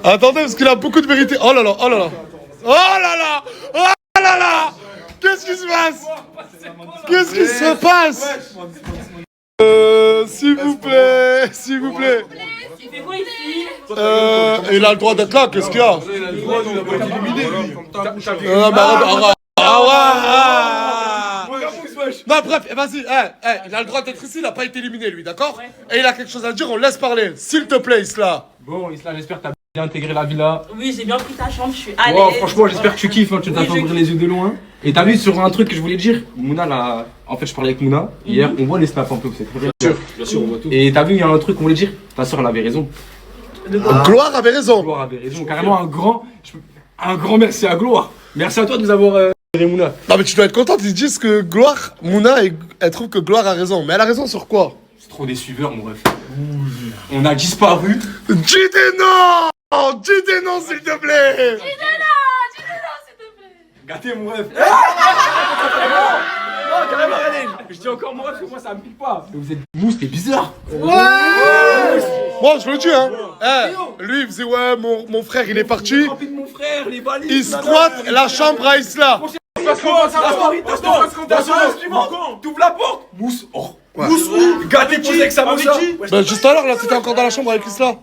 Speaker 8: mais.
Speaker 1: Attendez, parce qu'il a beaucoup de vérité. Oh là là. Qu'est-ce qui se passe? S'il vous plaît. Il a le droit d'être là, qu'est-ce qu'il y a?
Speaker 8: Il a le droit, il a pas été éliminé, lui.
Speaker 1: Non, bref, vas-y, il a le droit d'être ici, il a pas été éliminé, lui, d'accord? Et il a quelque chose à dire, on le laisse parler. S'il te plaît, Isla.
Speaker 8: Bon, Isla, j'espère que t'as bien intégré la villa.
Speaker 9: Oui, j'ai bien pris ta chambre, je suis à l'aise.
Speaker 8: Oh, franchement, j'espère que tu kiffes, hein, tu t'as
Speaker 9: Oui,
Speaker 8: pas
Speaker 9: je
Speaker 8: ouvert les yeux de loin. Et t'as vu sur un truc que je voulais te dire, Mouna, là, en fait, je parlais avec Mouna, hier, on voit les snaps un peu, c'est très bien.
Speaker 3: Bien sûr, on voit tout.
Speaker 8: Et t'as vu, il y a un truc qu'on voulait dire, ta soeur, elle avait raison.
Speaker 1: Gloire avait raison.
Speaker 8: Gloire avait raison, carrément un grand merci à Gloire. Merci à toi de nous avoir Mouna.
Speaker 1: Non mais tu dois être content, ils disent que Gloire, Mouna, elle trouve que Gloire a raison. Mais elle a raison sur quoi?
Speaker 8: C'est trop des suiveurs, mon ref. On a disparu.
Speaker 1: Dis des noms! Dis des noms s'il te plaît!
Speaker 8: Gâté, mon ref. Non, carrément, regardez. Je dis encore mon ref, parce que moi, ça me pique pas. Mais vous êtes mousse, t'es bizarre.
Speaker 1: Moi je le dis hein! Lui il faisait ouais, mon frère il est parti.
Speaker 8: Mon frère, les valises.
Speaker 1: Il squatte la chambre à Isla.
Speaker 8: T'ouvres la porte. Mousse. Oh. Mousse où? Gâté, posé avec sa mousse.
Speaker 1: Ben juste alors là t'étais encore dans la chambre avec Isla.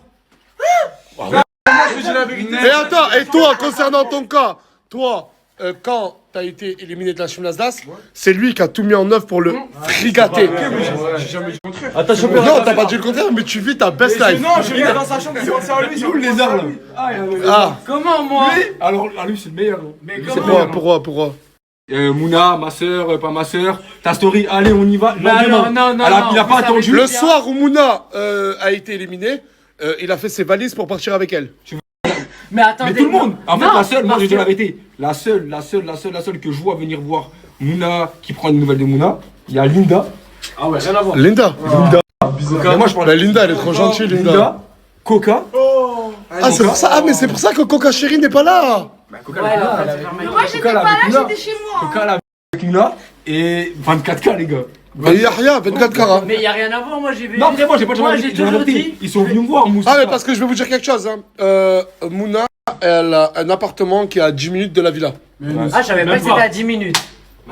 Speaker 1: Et attends, et toi concernant ton cas, toi quand t'as été éliminé de la Chimnazdas, c'est lui qui a tout mis en œuvre pour le frigater.
Speaker 8: J'ai jamais dit le contraire.
Speaker 1: Non t'as pas dit le contraire mais tu vis ta best life.
Speaker 8: Non, je viens dans sa chambre, c'est à lui. C'est où le lézard là?
Speaker 1: Ah
Speaker 5: Comment moi?
Speaker 8: Alors, lui, c'est le meilleur.
Speaker 5: Mais
Speaker 8: C'est
Speaker 5: comment?
Speaker 1: pourquoi?
Speaker 8: Mouna, ma soeur, pas ma soeur, ta story, allez, on y va.
Speaker 5: Bah non,
Speaker 8: Il a pas attendu.
Speaker 1: Le soir où Mouna a été éliminé, il a fait ses valises pour partir avec elle.
Speaker 5: Mais attendez.
Speaker 8: Mais tout le monde. En fait,
Speaker 5: Non,
Speaker 8: la seule, moi,
Speaker 5: parce
Speaker 8: je dis
Speaker 5: que-
Speaker 8: la vérité. La seule que je vois venir voir Mouna, qui prend une nouvelle de Mouna, il y a Linda.
Speaker 3: Ah ouais, rien à voir.
Speaker 1: Linda.
Speaker 8: Mais moi, je parle
Speaker 1: Bah, Linda elle est trop gentille Linda.
Speaker 8: Coca.
Speaker 1: Ah c'est pour ça, ah mais c'est pour ça que Coca Chéri n'est pas là.
Speaker 8: Coca,
Speaker 5: Ouais,
Speaker 8: elle
Speaker 5: là,
Speaker 8: avait-
Speaker 5: c'est fermé.
Speaker 9: Moi, j'étais
Speaker 8: Coca,
Speaker 9: pas
Speaker 8: elle avait
Speaker 9: là,
Speaker 8: Mouna.
Speaker 9: j'étais chez moi.
Speaker 8: Coca, elle avait avec Mouna et 24K, les gars.
Speaker 1: Mais Yahya, 24 carats.
Speaker 5: Mais y a rien à voir, moi j'ai vu.
Speaker 8: Non, vraiment, j'ai pas
Speaker 5: Moi
Speaker 8: dit
Speaker 5: j'ai
Speaker 8: la
Speaker 5: toujours
Speaker 8: vérité.
Speaker 5: dit.
Speaker 8: Ils sont venus me voir, Mousse.
Speaker 1: Ah mais parce que je vais vous dire quelque chose hein. Mouna, elle a un appartement qui est à 10 minutes de la villa.
Speaker 5: Ah, je savais pas que c'était à 10 minutes.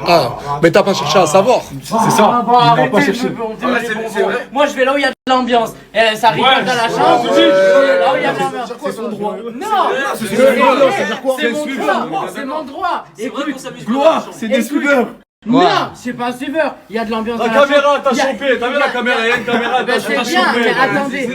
Speaker 1: Ah, mais t'as pas cherché à savoir.
Speaker 8: C'est ça.
Speaker 5: Ah, bon,
Speaker 8: Il va
Speaker 5: arrêtez,
Speaker 8: pas chercher.
Speaker 5: Moi je vais là où il y a de l'ambiance. Ça rigole dans la chambre. Je vais là où il y a de l'ambiance.
Speaker 8: C'est son droit.
Speaker 5: Non, c'est mon droit. C'est mon droit. Écoute,
Speaker 8: Gloire, c'est des suiveurs.
Speaker 5: non, c'est pas un suiveur. Il y a de l'ambiance dans la chambre.
Speaker 3: t'as
Speaker 5: Il y a-
Speaker 3: chopé, t'as vu la caméra, il y a une caméra,
Speaker 5: Ben, c'est bien, mais attendez.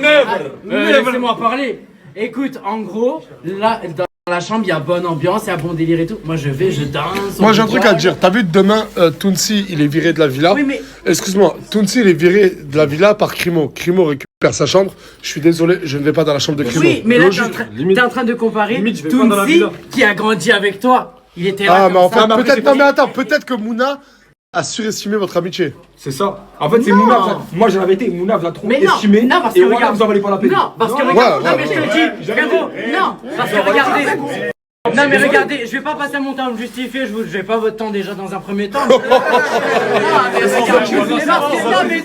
Speaker 5: Laissez-moi parler. Écoute, en gros, là, dans la chambre, il y a bonne ambiance, il y a bon délire et tout. Moi, je vais, je danse.
Speaker 1: Moi j'ai un truc à te dire. T'as vu demain, Tounsi il est viré de la villa.
Speaker 5: Oui, mais
Speaker 1: Excuse-moi, Tounsi il est viré de la villa par Crimo. Crimo récupère sa chambre. Je suis désolé, je ne vais pas dans la chambre de Crimo.
Speaker 5: oui, mais là,
Speaker 1: Logique.
Speaker 5: t'es en train de comparer
Speaker 3: Limite, je vais pas dans la
Speaker 5: Tounsi
Speaker 3: villa.
Speaker 5: qui a grandi avec toi. Il était là.
Speaker 1: Ah
Speaker 5: comme
Speaker 1: mais
Speaker 5: ça.
Speaker 1: enfin peut-être non mais attends, peut-être que Mouna a surestimé votre amitié.
Speaker 8: C'est ça. En fait, c'est
Speaker 5: Non.
Speaker 8: Mouna. Moi, j'ai la vérité. Mouna vous a trop
Speaker 5: Mais non,
Speaker 8: estimé.
Speaker 5: non, parce
Speaker 8: et
Speaker 5: que
Speaker 8: voilà,
Speaker 5: regarde.
Speaker 8: vous en valez pas la peine.
Speaker 5: Non, parce que
Speaker 1: Ouais,
Speaker 5: regarde.
Speaker 1: ouais,
Speaker 5: Non, mais je te le dis, frérot. Non, parce que regardez. Non, mais regardez, je vais pas passer mon temps à me justifier. Je vais pas votre temps déjà dans un premier temps. Non, mais regardez. Mais parce que ça, mais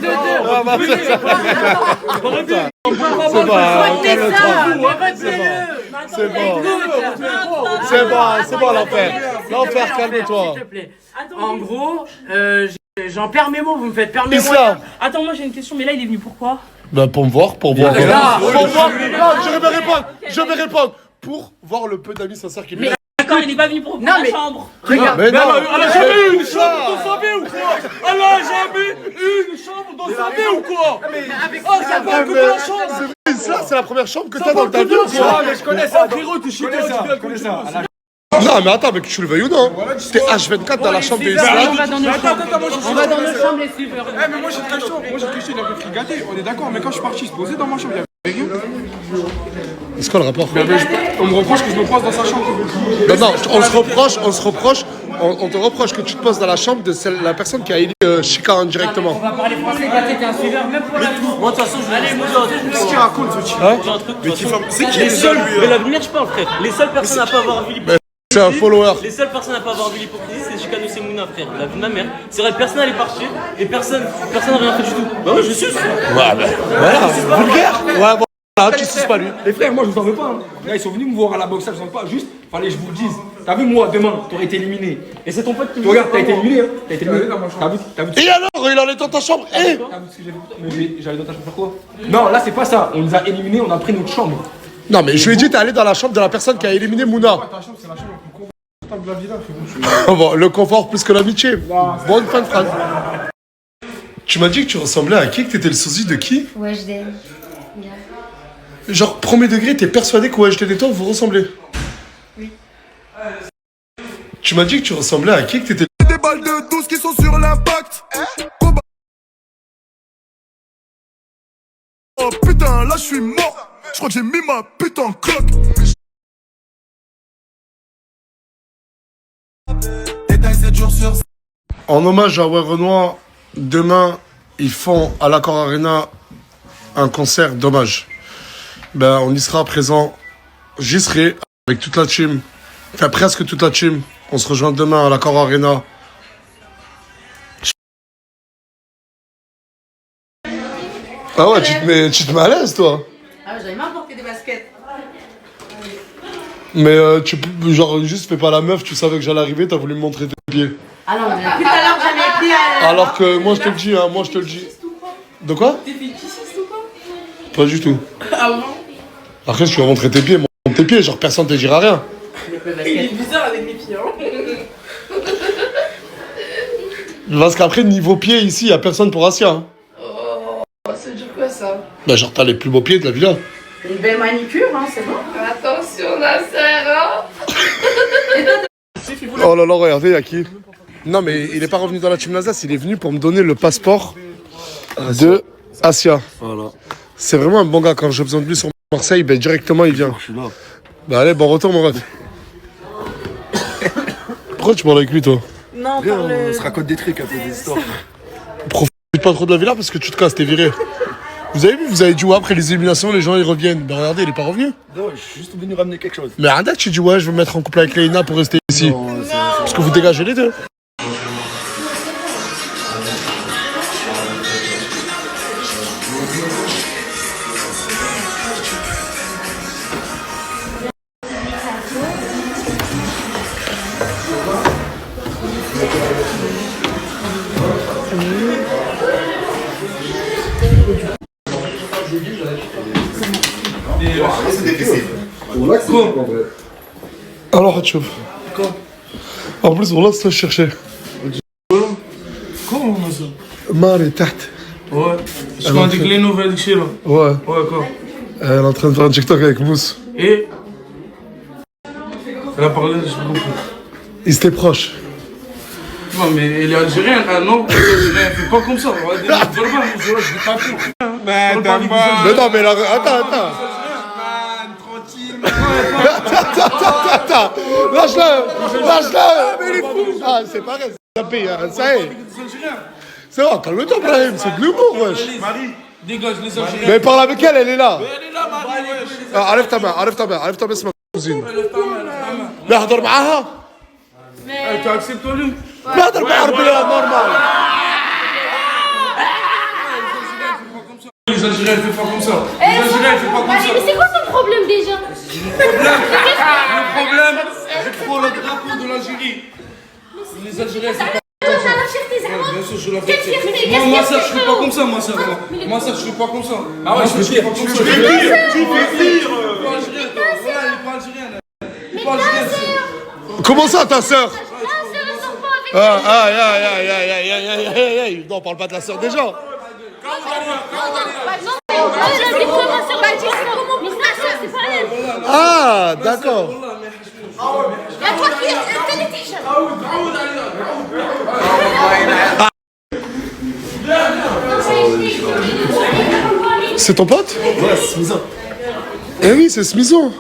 Speaker 1: C'est bon,
Speaker 5: retenez ça, mais
Speaker 1: c'est
Speaker 5: retenez-le.
Speaker 1: bon. C'est bon l'enfer. L'enfer, calme-toi.
Speaker 5: S'il te plaît. En gros, j'en perds mes mots, vous me faites perdre mes mots.
Speaker 1: Islam.
Speaker 9: Attends, moi j'ai une question, mais là il est venu pourquoi?
Speaker 1: Bah pour me voir, pour voir.
Speaker 5: là.
Speaker 1: Pour voir. Non, je vais répondre. Pour voir le peu d'amis sincères qu'il lui a.
Speaker 9: D'accord, il est pas venu pour
Speaker 5: Non,
Speaker 9: la
Speaker 5: mais-
Speaker 9: chambre.
Speaker 5: Regarde.
Speaker 1: Mais non,
Speaker 3: Elle a jamais eu une chambre dans sa vie ou quoi? Elle a jamais eu une chambre dans sa vie ou quoi? Oh, ça parle que de la chambre!
Speaker 1: ça c'est la première chambre que t'as dans ta vie ou quoi?
Speaker 3: Ah, mais je connais ça, frérot, t'es chez toi, tu connais ça.
Speaker 1: Non mais attends, mais que tu le veuilles ou non, t'es H24 dans la chambre des
Speaker 5: On
Speaker 1: Islam.
Speaker 5: va dans nos chambres. On va dans nos chambres, les suiveurs.
Speaker 3: Eh, mais moi j'ai une question, il avait frigaté, on est d'accord, mais quand je suis parti se poser dans ma chambre, il y avait rien.
Speaker 1: C'est quoi le rapport?
Speaker 3: On me reproche que je me pose dans sa chambre.
Speaker 1: Non, on te reproche que tu te poses dans la chambre de la personne qui a élu Chika indirectement.
Speaker 5: On va parler français, gâté, t'es un suiveur, même pour la tour.
Speaker 9: Moi de toute façon, je vais aller, moi j'ai un truc.
Speaker 3: Qu'est-ce qu'il raconte ce type?
Speaker 1: Hein?
Speaker 9: J'ai un truc. C'est qui les seuls? Mais l'avenir, je parle, frère. Les seules personnes à pas avoir vu l'hypocrisie.
Speaker 1: C'est un follower.
Speaker 9: Les seules personnes à pas avoir vu l'hypocrisie, c'est Chicano et Mouna, frère. La vie de ma mère. C'est vrai, personne n'allait partir et personne n'a rien fait du tout. Bah ouais, je suis.
Speaker 1: Ouais, bah, vulgaire. Ouais, voilà, tu suces pas lui.
Speaker 8: Les frères, moi, je vous en veux pas. Hein. Là, ils sont venus me voir à la boxe, je vous en veux pas. Juste, fallait que je vous le dise. T'as vu, moi, demain, t'aurais été éliminé. Et c'est ton pote qui me dit. Regarde, t'as été éliminé, hein. T'as été éliminé. T'as vu
Speaker 1: Et alors, il en est dans ta chambre.
Speaker 8: T'as vu ce que j'ai fait pour toi? Mais j'allais dans ta chambre faire quoi? Non, là, c'est pas ça. On nous a éliminés, on a pris notre chambre.
Speaker 1: Non, mais je lui ai dit, t'es allé dans la chambre de la personne qui a éliminé Mouna.
Speaker 3: Ta chambre, c'est la chambre la plus confortable de la villa, frérot.
Speaker 1: Oh, bon, le confort plus que l'amitié. Bonne fin de phrase. Tu m'as dit que tu ressemblais à qui? Que t'étais le sosie de qui?
Speaker 11: Weshden.
Speaker 1: Genre, premier degré, t'es persuadé que OHTD et toi, vous ressemblez?
Speaker 6: Oui.
Speaker 1: Tu m'as dit que tu ressemblais à qui, que t'étais...
Speaker 3: Des balles de 12 qui sont sur l'impact. Oh putain, là je suis mort. Je crois que j'ai mis ma pute en cloque. Détail 7 jours sur 7.
Speaker 1: En hommage à Ouais Renoir, demain, ils font à l'Accor Arena un concert d'hommage. Ben, on y sera présent. J'y serai avec toute la team. Enfin, presque toute la team. On se rejoint demain à l'Accor Arena. Ah ouais, tu te mets à l'aise, toi.
Speaker 10: Ah, j'avais même porté des baskets.
Speaker 1: Mais tu peux, genre, juste fais pas la meuf, tu savais que j'allais arriver, t'as voulu me montrer tes pieds.
Speaker 10: Ah non, mais depuis tout à l'heure, j'avais été à...
Speaker 1: Alors que moi, je te le dis, hein, moi, je te le dis. De quoi?
Speaker 4: T'es fétichiste ou quoi?
Speaker 1: Pas du tout.
Speaker 4: Ah bon?
Speaker 1: Après, je vais montrer tes pieds, montre tes pieds, genre, personne te dira rien.
Speaker 4: Il est bizarre avec mes pieds, hein.
Speaker 1: Parce qu'après, niveau pied, ici, y a personne pour Asia. Hein.
Speaker 4: Oh, ça veut dire quoi ça?
Speaker 1: Bah, genre, t'as les plus beaux pieds de la villa.
Speaker 10: Une belle manicure, hein, c'est bon.
Speaker 4: Attention, Nasser, hein.
Speaker 1: Oh là là, regardez, y'a qui? Non, mais il est pas revenu dans la team Nasdaq, il est venu pour me donner le passeport de Asia.
Speaker 11: Voilà.
Speaker 1: C'est vraiment un bon gars. Quand j'ai besoin de lui sur Marseille, ben directement il vient.
Speaker 11: Je suis là.
Speaker 1: Bah allez, bon retour, mon ref. Pourquoi tu parles avec lui, toi?
Speaker 10: Non,
Speaker 11: Viens, on se raconte des trucs, un peu des histoires.
Speaker 1: Profite pas trop de la villa parce que tu te casses, t'es viré. Vous avez vu, vous avez dit ouais, après les éliminations, les gens ils reviennent. Ben regardez, il est pas revenu.
Speaker 11: Non, je suis juste venu ramener quelque chose.
Speaker 1: Mais arrête, tu dis ouais, je veux me mettre en couple avec Léina pour rester ici.
Speaker 11: Non,
Speaker 1: Parce que vous dégagez les deux. Alors, Hatchouf. En plus, on l'a ça, je cherchais.
Speaker 3: Comment ça?
Speaker 1: Mari, tête.
Speaker 3: Ouais. Je m'en dis que les nouvelles de chez là.
Speaker 1: Ouais.
Speaker 3: Ouais, quoi.
Speaker 1: Elle est en train de faire un TikTok avec Mousse.
Speaker 3: Et. Elle a parlé, je sais pas compris.
Speaker 1: Ils étaient proches.
Speaker 3: Non, mais elle est algérienne, ah non? Elle est algérienne, elle fait pas comme ça. On va dire, je l'ai pas fait. Mais
Speaker 1: non, mais là, attends. Attends. Lâche-la. Mais il est fou. Ah, c'est pareil, c'est tapé, hein, ça y est. C'est bon, calme-toi, Brahim, c'est de l'humour, wesh.
Speaker 3: Marie, dégage les Algériens.
Speaker 1: Mais parle avec elle, elle est là.
Speaker 3: Elle est là, Marie, wesh.
Speaker 1: Ah, enlève ta main, c'est ma cousine.
Speaker 3: Lève ta main.
Speaker 1: Mais هضر معاها.
Speaker 3: Tu acceptes lui?
Speaker 1: ما هضر معاها بالله normal.
Speaker 3: Les Algériens, elle fait pas comme ça. Les Algériens, elle fait pas comme ça.
Speaker 6: Mais c'est quoi ton problème déjà?
Speaker 3: Le problème, je prends le drapeau de l'Algérie. Les Algériens, c'est pas comme ça. Ouais, bien sûr, je la fierté. Moi, ma soeur, je suis pas comme ça, ma soeur. Ma soeur, je suis pas comme ça. Ah ouais, je suis pas comme ça. Tu fais pire. Voilà, elle est pas algérienne. Elle est pas algérienne.
Speaker 1: Comment ça, ta sœur? Aïe. Non, parle pas de la sœur déjà. Ah, d'accord. C'est ton pote?
Speaker 11: Ouais, c'est Smizan.
Speaker 1: Eh oui, c'est Smizan.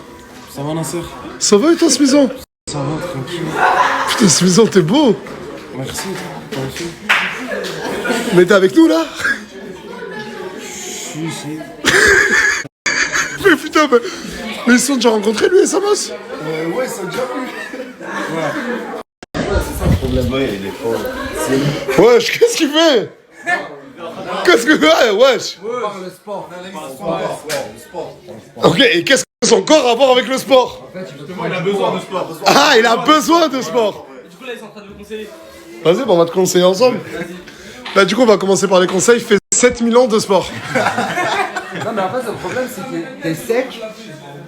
Speaker 11: Ça va, Nasser?
Speaker 1: Ça va et toi, Smizan?
Speaker 11: Ça va, tranquille.
Speaker 1: Putain, Smizan, t'es beau.
Speaker 11: Merci. Toi aussi.
Speaker 1: Mais t'es avec nous, là?
Speaker 11: Si.
Speaker 1: Mais putain, mais ils sont déjà rencontrés, lui et Samos?
Speaker 11: Ouais, ça a déjà vu. Ouais. C'est ça le problème. Ouais, il est fort.
Speaker 1: Wesh, qu'est-ce qu'il fait? Qu'est-ce que... Ouais, wesh.
Speaker 11: Le sport. Le sport.
Speaker 1: Ok, et qu'est-ce que son corps a à voir avec le sport?
Speaker 11: Justement, il a besoin de sport.
Speaker 1: Ah, il a besoin de sport.
Speaker 9: Du coup, là, ils sont en train de me conseiller.
Speaker 1: Vas-y, on va te conseiller ensemble. Bah, du coup, on va commencer par les conseils. Fais 7000 ans de sport.
Speaker 12: Non, mais en fait, le problème, c'est que t'es sec,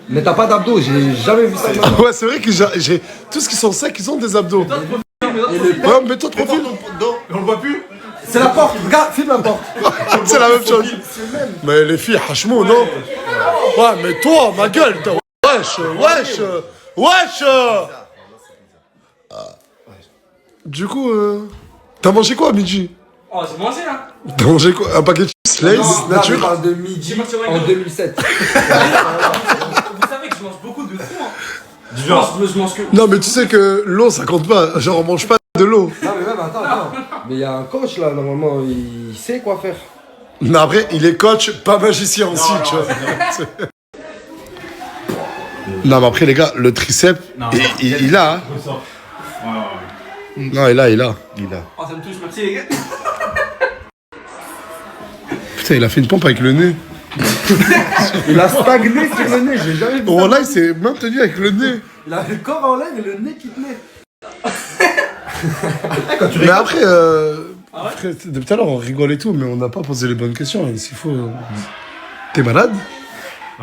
Speaker 12: mais t'as pas d'abdos. J'ai jamais vu ça.
Speaker 1: Ouais, c'est vrai que j'ai tous qui sont secs, ils ont des abdos. Ouais, mets-toi de profil.
Speaker 11: On le voit plus?
Speaker 12: C'est la porte, regarde, filme la porte.
Speaker 1: C'est la même chose. Mais les filles, hachemou, non? Ouais, mais toi, ma gueule, wesh. Du coup, t'as mangé quoi à midi?
Speaker 5: Oh, j'ai mangé là.
Speaker 1: T'as mangé quoi? Un paquet de chips, Lays,
Speaker 12: Non,
Speaker 1: nature?
Speaker 12: je parle de midi en 2007.
Speaker 5: Vous savez que je mange beaucoup de fou. Je mange que.
Speaker 1: Non, mais tu sais que l'eau, ça compte pas. Genre, on mange pas de l'eau.
Speaker 12: Non, mais même, attends. Mais il y a un coach là, normalement, il sait quoi faire.
Speaker 1: Mais après, il est coach, pas magicien aussi, tu vois. Non, mais après, les gars, le triceps, il a. Hein. Non, il a.
Speaker 5: Oh, ça me touche, merci les gars.
Speaker 1: Putain, il a fait une pompe avec le nez.
Speaker 12: Il a stagné sur le nez, j'ai jamais vu.
Speaker 1: Oh là, il s'est maintenu avec le nez.
Speaker 12: Il a le corps en l'air et le nez qui tenait.
Speaker 1: Mais après, frère, depuis tout à l'heure, on rigole et tout, mais on n'a pas posé les bonnes questions. S'il faut. T'es malade?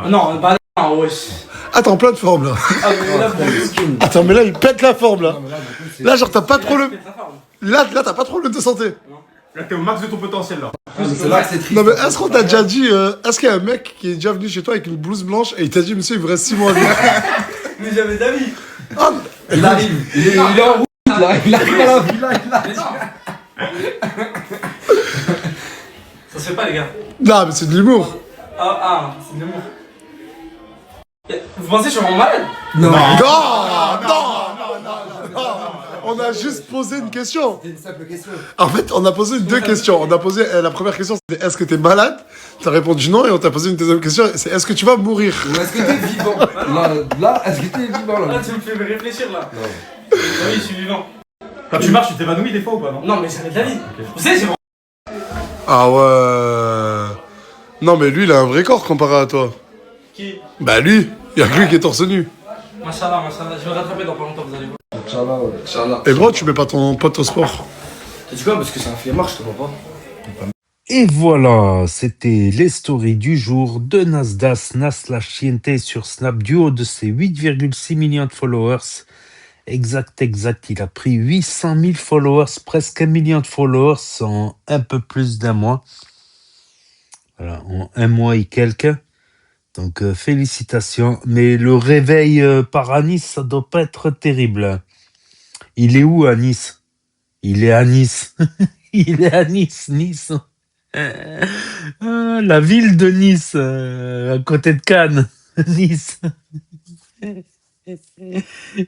Speaker 5: Non, bah non, wesh.
Speaker 1: Attends, plein de forme là.
Speaker 5: Ah, mais là, bon,
Speaker 1: Attends, mais là, il pète la forme là.
Speaker 12: Non, mais là, du coup, c'est-
Speaker 1: Là, genre, t'as pas trop le. Là, t'as pas trop le de santé.
Speaker 8: Là, t'es au max de ton potentiel là.
Speaker 12: mais c'est là que c'est triste.
Speaker 1: Non, mais est-ce qu'on t'a déjà dit. Est-ce qu'il y a un mec qui est déjà venu chez toi avec une blouse blanche et il t'a dit, monsieur, il vous reste 6 mois à vivre?
Speaker 5: mais j'avais d'avis.
Speaker 1: Ah,
Speaker 12: Il arrive, il est en route là, il arrive à la villa, il arrive.
Speaker 5: Ça se fait pas, les gars.
Speaker 1: non, mais c'est de l'humour.
Speaker 5: C'est de l'humour. Vous pensez que je suis vraiment malade?
Speaker 1: Non, on a juste posé une question.
Speaker 12: C'est une simple question.
Speaker 1: En fait, on a posé deux questions. On a posé la première question, c'était est-ce que t'es malade? T'as répondu non, et on t'a posé une deuxième question, c'est est-ce que tu vas mourir?
Speaker 12: Ou est-ce que t'es vivant? Là, est-ce que t'es vivant là?
Speaker 5: Ah, tu me fais réfléchir là.
Speaker 12: Non.
Speaker 5: Ah oui, je suis vivant.
Speaker 8: Quand tu marches, tu t'évanouis des fois ou pas, non?
Speaker 5: Non, mais jamais de la vie. Vous savez, c'est vraiment.
Speaker 1: Ah ouais. Non, mais lui, il a un vrai corps comparé à toi.
Speaker 5: Qui?
Speaker 1: Bah lui, il y a que lui qui est torse nu.
Speaker 5: Machallah, je vais rattraper dans pas longtemps, vous allez voir.
Speaker 12: Inch'Allah, ouais. Inch'Allah.
Speaker 1: Et bro, tu mets pas ton pote au sport?
Speaker 12: T'as dit quoi? Parce que c'est un flemmard, je te vois pas.
Speaker 2: Et voilà, c'était les stories du jour de Nasdas, Nas la Chiente sur Snap, du haut de ses 8,6 millions de followers. Exact, il a pris 800 000 followers, presque 1 million de followers en un peu plus d'un mois. Voilà, en un mois et quelques. Donc félicitations. Mais le réveil par Anis, ça doit pas être terrible. Il est où Anis? Il est à Nice. Il est à Nice, Nice. La ville de Nice, à côté de Cannes. Nice.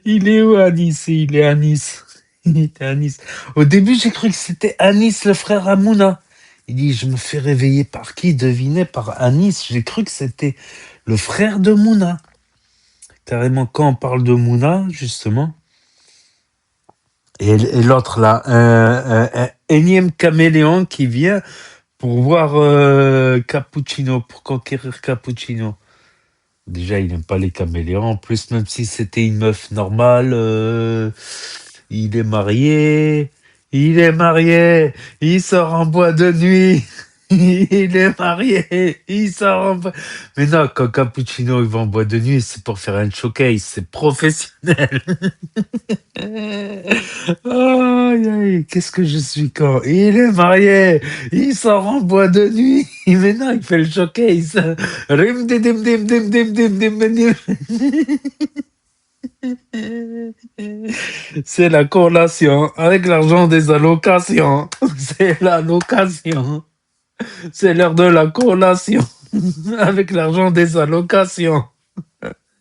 Speaker 2: Il est où à Nice? Il est à Nice. Il était à Nice. Au début, j'ai cru que c'était Anis, le frère Amouna. Il dit, je me fais réveiller par qui? Devinez, par Anis. J'ai cru que c'était le frère de Mouna. Carrément, quand on parle de Mouna, justement. Et l'autre, là, un énième caméléon qui vient pour voir Cappuccino, pour conquérir Cappuccino. Déjà, il n'aime pas les caméléons. En plus, même si c'était une meuf normale, il est marié. Il sort en boîte de nuit. Il est marié. Il sort en boîte. Mais non, quand Cappuccino il va en boîte de nuit, c'est pour faire un showcase. C'est professionnel. Aïe, aïe, qu'est-ce que je suis con. Il est marié. Il sort en boîte de nuit. Mais non, il fait le showcase. Rim, dim, dim, dim, dim, dim, dim, dim, dim. C'est la collation avec l'argent des allocations. C'est l'allocation. C'est l'heure de la collation avec l'argent des allocations.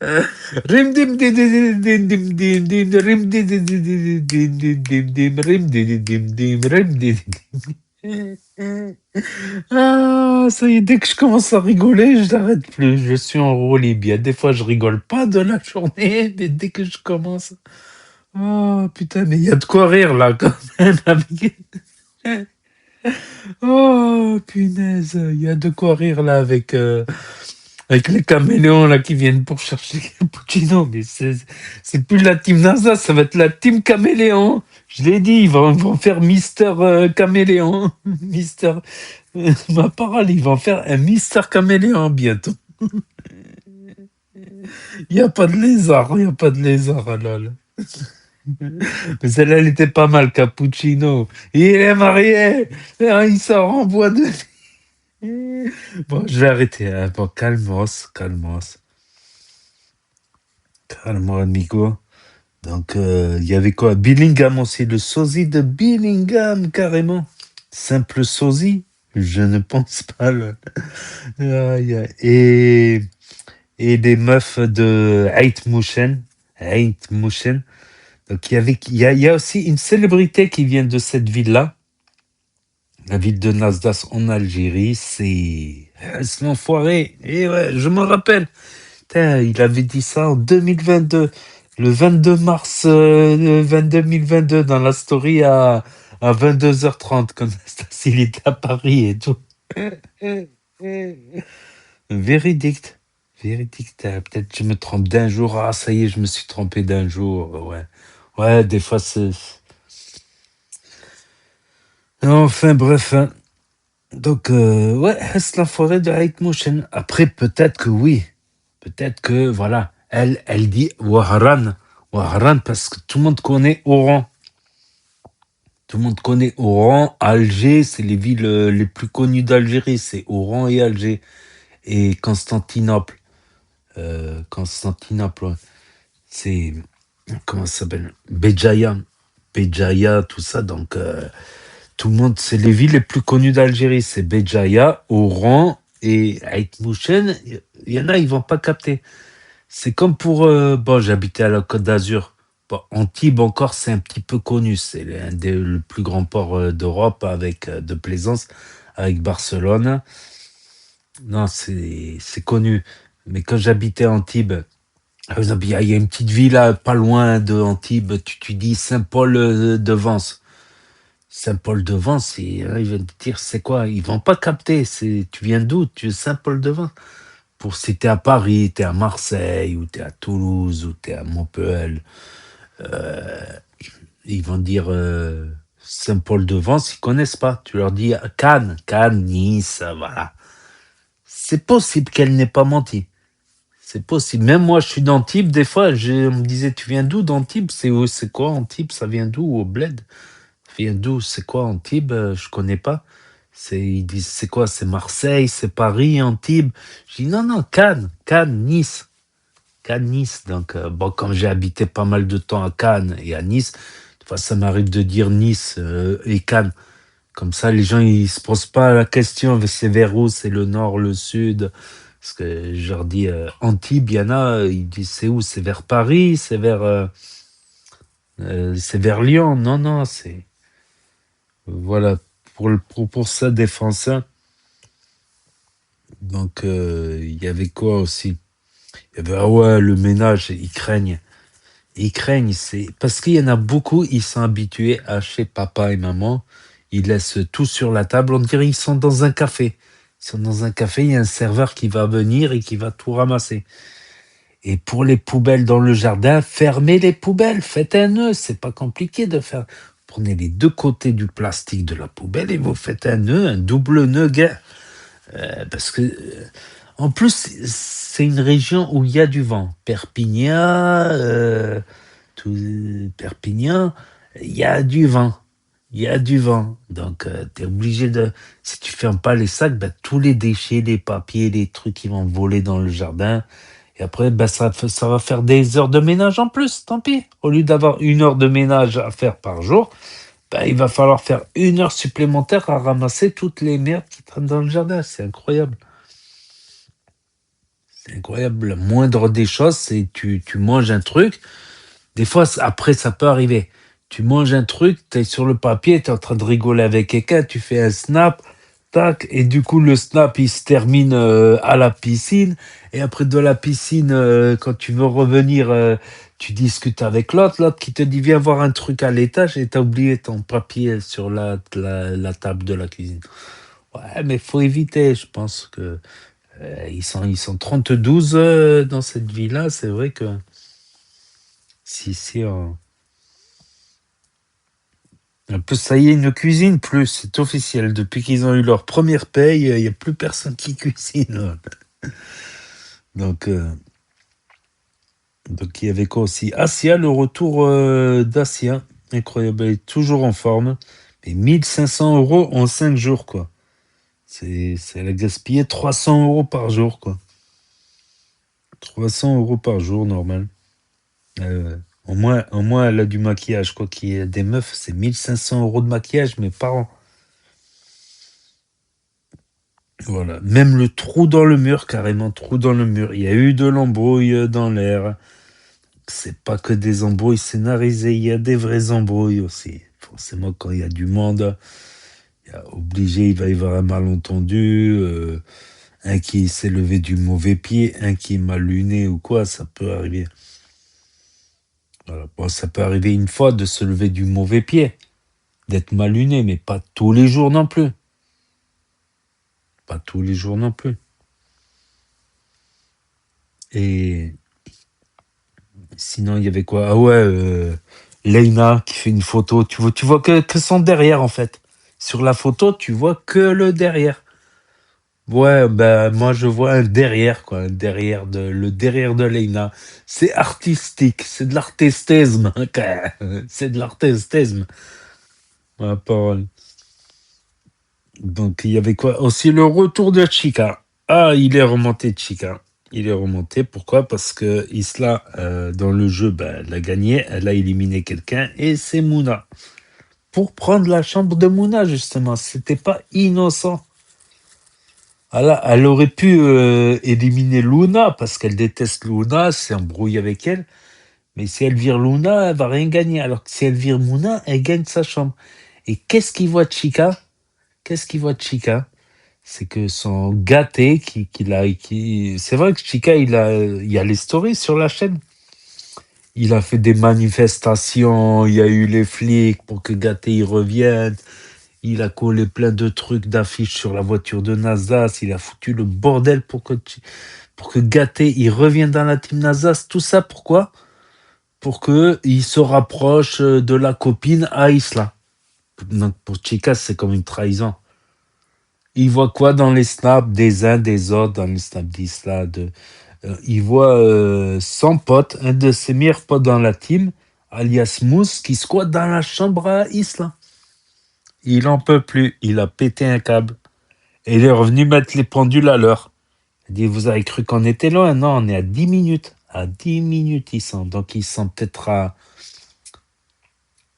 Speaker 2: Rim dim dim dim dim dim dim dim rim dim dim dim dim dim dim rim dim dim dim rim dim. Ah, ça y est, dès que je commence à rigoler, je n'arrête plus. Je suis en roue libre. Il y a des fois, je rigole pas de la journée, mais dès que je commence. Oh putain, mais il y a de quoi rire là quand même. Oh punaise, il y a de quoi rire là avec les caméléons là qui viennent pour chercher Cappuccino. Mais c'est plus la team NASA, ça va être la team caméléon. Je l'ai dit, ils vont faire Mister Caméléon. Mister. Ma parole, ils vont faire un Mister Caméléon bientôt. Il n'y a pas de lézard, lol. Mais celle-là, elle était pas mal, Cappuccino. Il est marié. Il sort en bois de nuit. Bon, je vais arrêter. Hein. Bon, calmos, calmos. Calmos, amigo. Donc, il y avait quoi? Billingham aussi, le sosie de Billingham, carrément. Simple sosie? Je ne pense pas. Aïe, aïe. Et des meufs de Heitmouchen. Heitmouchen. Donc, il y a aussi une célébrité qui vient de cette ville-là. La ville de Nasdas en Algérie. C'est l'enfoiré. Et ouais, je me rappelle. Putain, il avait dit ça en 2022. Le 22 mars 2022 dans la story à 22h30 quand Nastas, il était à Paris et tout. Véridique. Véridique. Peut-être je me trompe d'un jour. Ah, ça y est, je me suis trompé d'un jour. Ouais. Ouais, des fois, c'est... Enfin, bref. Hein. Donc, ouais, c'est la forêt de Heitmouchen. Après, peut-être que oui. Peut-être que, voilà, elle dit Wahran. Wahran, parce que tout le monde connaît Oran. Tout le monde connaît Oran. Alger, c'est les villes les plus connues d'Algérie. C'est Oran et Alger. Et Constantinople. Constantinople, ouais. C'est... Comment ça s'appelle? Béjaïa. Béjaïa, tout ça. Donc, tout le monde, c'est les villes les plus connues d'Algérie. C'est Béjaïa, Oran et Heitmouchen. Il y en a, ils vont pas capter. C'est comme pour... bon, j'habitais à la Côte d'Azur. Bon, Antibes encore, c'est un petit peu connu. C'est l'un des le plus grands ports d'Europe avec de plaisance, avec Barcelone. Non, c'est connu. Mais quand j'habitais à Antibes, par exemple, il y a une petite ville là, pas loin de Antibes, tu dis Saint-Paul-de-Vence. Saint-Paul-de-Vence, il va te dire, c'est quoi? Ils vont pas capter. Tu viens d'où? Tu es Saint-Paul-de-Vence. Pour si t'es à Paris, t'es à Marseille, ou t'es à Toulouse, ou t'es à Montpellier, ils vont dire Saint-Paul-de-Vence, ils connaissent pas. Tu leur dis Cannes, Nice, voilà. C'est possible qu'elle n'ait pas menti. C'est possible. Même moi, je suis d'Antibes. Des fois, on me disait, tu viens d'où d'Antibes? C'est quoi Antibes? Ça vient d'où au bled? Ça vient d'où? C'est quoi Antibes? Je connais pas. Ils disent, c'est quoi? C'est Marseille, c'est Paris, Antibes. Je dis, non, Cannes, Nice. Cannes, Nice. Donc, bon, comme j'ai habité pas mal de temps à Cannes et à Nice, des fois, ça m'arrive de dire Nice et Cannes. Comme ça, les gens, ils se posent pas la question, c'est vers où? C'est le nord, le sud? Parce que je leur dis Antibes, il y en a, ils disent c'est où? C'est vers Paris, c'est vers Lyon. Non, c'est... Voilà, pour sa défense. Donc, il y avait quoi aussi? Il y avait, ah ouais, le ménage, ils craignent. Ils craignent, c'est... Parce qu'il y en a beaucoup, ils sont habitués à chez papa et maman. Ils laissent tout sur la table. On dirait qu'ils sont dans un café. Ils sont dans un café, il y a un serveur qui va venir et qui va tout ramasser. Et pour les poubelles dans le jardin, fermez les poubelles, faites un nœud. C'est pas compliqué de faire. Prenez les deux côtés du plastique de la poubelle et vous faites un nœud, un double nœud. Parce que, en plus, c'est une région où il y a du vent. Perpignan, Perpignan, il y a du vent. Il y a du vent. Donc, tu es obligé de... Si tu fermes pas les sacs, ben, tous les déchets, les papiers, les trucs qui vont voler dans le jardin. Et après, ben, ça va faire des heures de ménage en plus, tant pis. Au lieu d'avoir 1 heure de ménage à faire par jour, ben, il va falloir faire 1 heure supplémentaire à ramasser toutes les merdes qui traînent dans le jardin. C'est incroyable. C'est incroyable. Le moindre des choses, c'est tu manges un truc. Des fois, après, ça peut arriver. Tu manges un truc, tu es sur le papier, tu es en train de rigoler avec quelqu'un, tu fais un snap, tac, et du coup, le snap, il se termine à la piscine. Et après de la piscine, quand tu veux revenir, tu discutes avec l'autre qui te dit, viens voir un truc à l'étage, et tu as oublié ton papier sur la table de la cuisine. Ouais, mais faut éviter, je pense que ils sont 32 dans cette ville-là, c'est vrai que si un peu, ça y est, ils ne cuisinent plus, c'est officiel. Depuis qu'ils ont eu leur première paye, il n'y a plus personne qui cuisine. Donc, Donc il y avait quoi aussi? Asia, le retour d'Asia. Incroyable, elle est toujours en forme. Mais 1500 € en 5 jours, quoi. Elle a gaspillé 300 € par jour, quoi. 300 € par jour, normal. Au moins, elle a du maquillage, quoi. Qu'il y a des meufs, c'est 1500 € de maquillage, mais par an. Voilà. Même le trou dans le mur, carrément, trou dans le mur. Il y a eu de l'embrouille dans l'air. C'est pas que des embrouilles scénarisées, il y a des vraies embrouilles aussi. Forcément, quand il y a du monde, il va y avoir un malentendu, un qui s'est levé du mauvais pied, un qui est mal luné ou quoi, ça peut arriver. Voilà. Bon, ça peut arriver une fois de se lever du mauvais pied, d'être mal luné, mais pas tous les jours non plus. Pas tous les jours non plus. Et sinon, il y avait quoi? Ah ouais, Leïna qui fait une photo. Tu vois que son derrière, en fait. Sur la photo, tu vois que le derrière. Ouais, ben moi je vois un derrière, quoi. Le derrière de Leïna. C'est artistique, c'est de l'artistisme. C'est de l'artistisme. Ma parole. Donc il y avait quoi? Aussi le retour de Chica. Ah, il est remonté Chica. Il est remonté. Pourquoi? Parce que Isla, dans le jeu, ben, elle a gagné, elle a éliminé quelqu'un, et c'est Mouna. Pour prendre la chambre de Mouna, justement. C'était pas innocent. Elle aurait pu éliminer Luna, parce qu'elle déteste Luna, s'est embrouillée avec elle. Mais si elle vire Luna, elle va rien gagner. Alors que si elle vire Mouna, elle gagne sa chambre. Et qu'est-ce qu'il voit de Chica? C'est que son gâté c'est vrai que Chica, il y a les stories sur la chaîne. Il a fait des manifestations, il y a eu les flics pour que Gâté y revienne. Il a collé plein de trucs, d'affiches sur la voiture de Nasdaq. Il a foutu le bordel pour que Gâté il revienne dans la team Nasdaq. Tout ça pourquoi? Pour que il se rapproche de la copine à Isla. Donc pour Chica, c'est comme une trahison. Il voit quoi dans les snaps des uns des autres, dans les snaps d'Isla il voit son pote, un de ses meilleurs potes dans la team, alias Mousse, qui squatte dans la chambre à Isla. Il en peut plus, il a pété un câble. Et il est revenu mettre les pendules à l'heure. Il dit, vous avez cru qu'on était loin? Non, on est à 10 minutes. À 10 minutes, ils sont. Donc, ils sont peut-être à...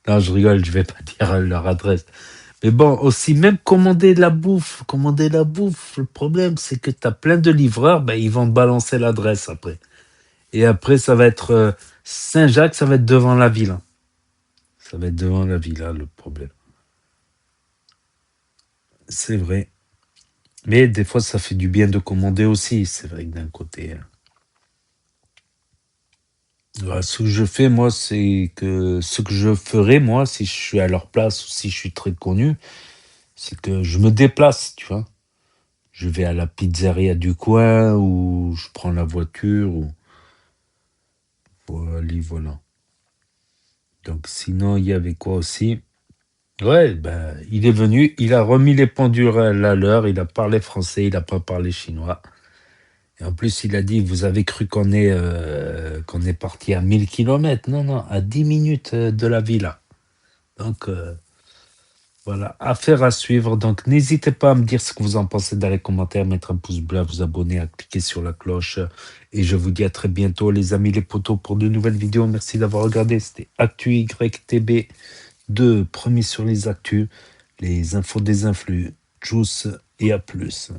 Speaker 2: Non, je rigole, je vais pas dire leur adresse. Mais bon, aussi, même commander de la bouffe. Le problème, c'est que tu as plein de livreurs, ben, ils vont te balancer l'adresse après. Et après, ça va être Saint-Jacques, ça va être devant la ville. Ça va être devant la villa, le problème. C'est vrai. Mais des fois, ça fait du bien de commander aussi. C'est vrai que d'un côté... Voilà, ce que je fais, moi, c'est que ce que je ferais, moi, si je suis à leur place ou si je suis très connu, c'est que je me déplace, tu vois. Je vais à la pizzeria du coin ou je prends la voiture. Voilà. Donc, sinon, il y avait quoi aussi? Ouais, ben, il est venu, il a remis les pendules à l'heure, il a parlé français, il n'a pas parlé chinois. Et en plus, il a dit, vous avez cru qu'on est parti à 1000 km? Non, à 10 minutes de la villa. Donc, voilà, affaire à suivre. Donc, n'hésitez pas à me dire ce que vous en pensez dans les commentaires, mettre un pouce bleu, à vous abonner, à cliquer sur la cloche. Et je vous dis à très bientôt, les amis, les potos, pour de nouvelles vidéos. Merci d'avoir regardé. C'était Actu YTB 2, premier sur les actus, les infos des influx. Tchuss et à plus.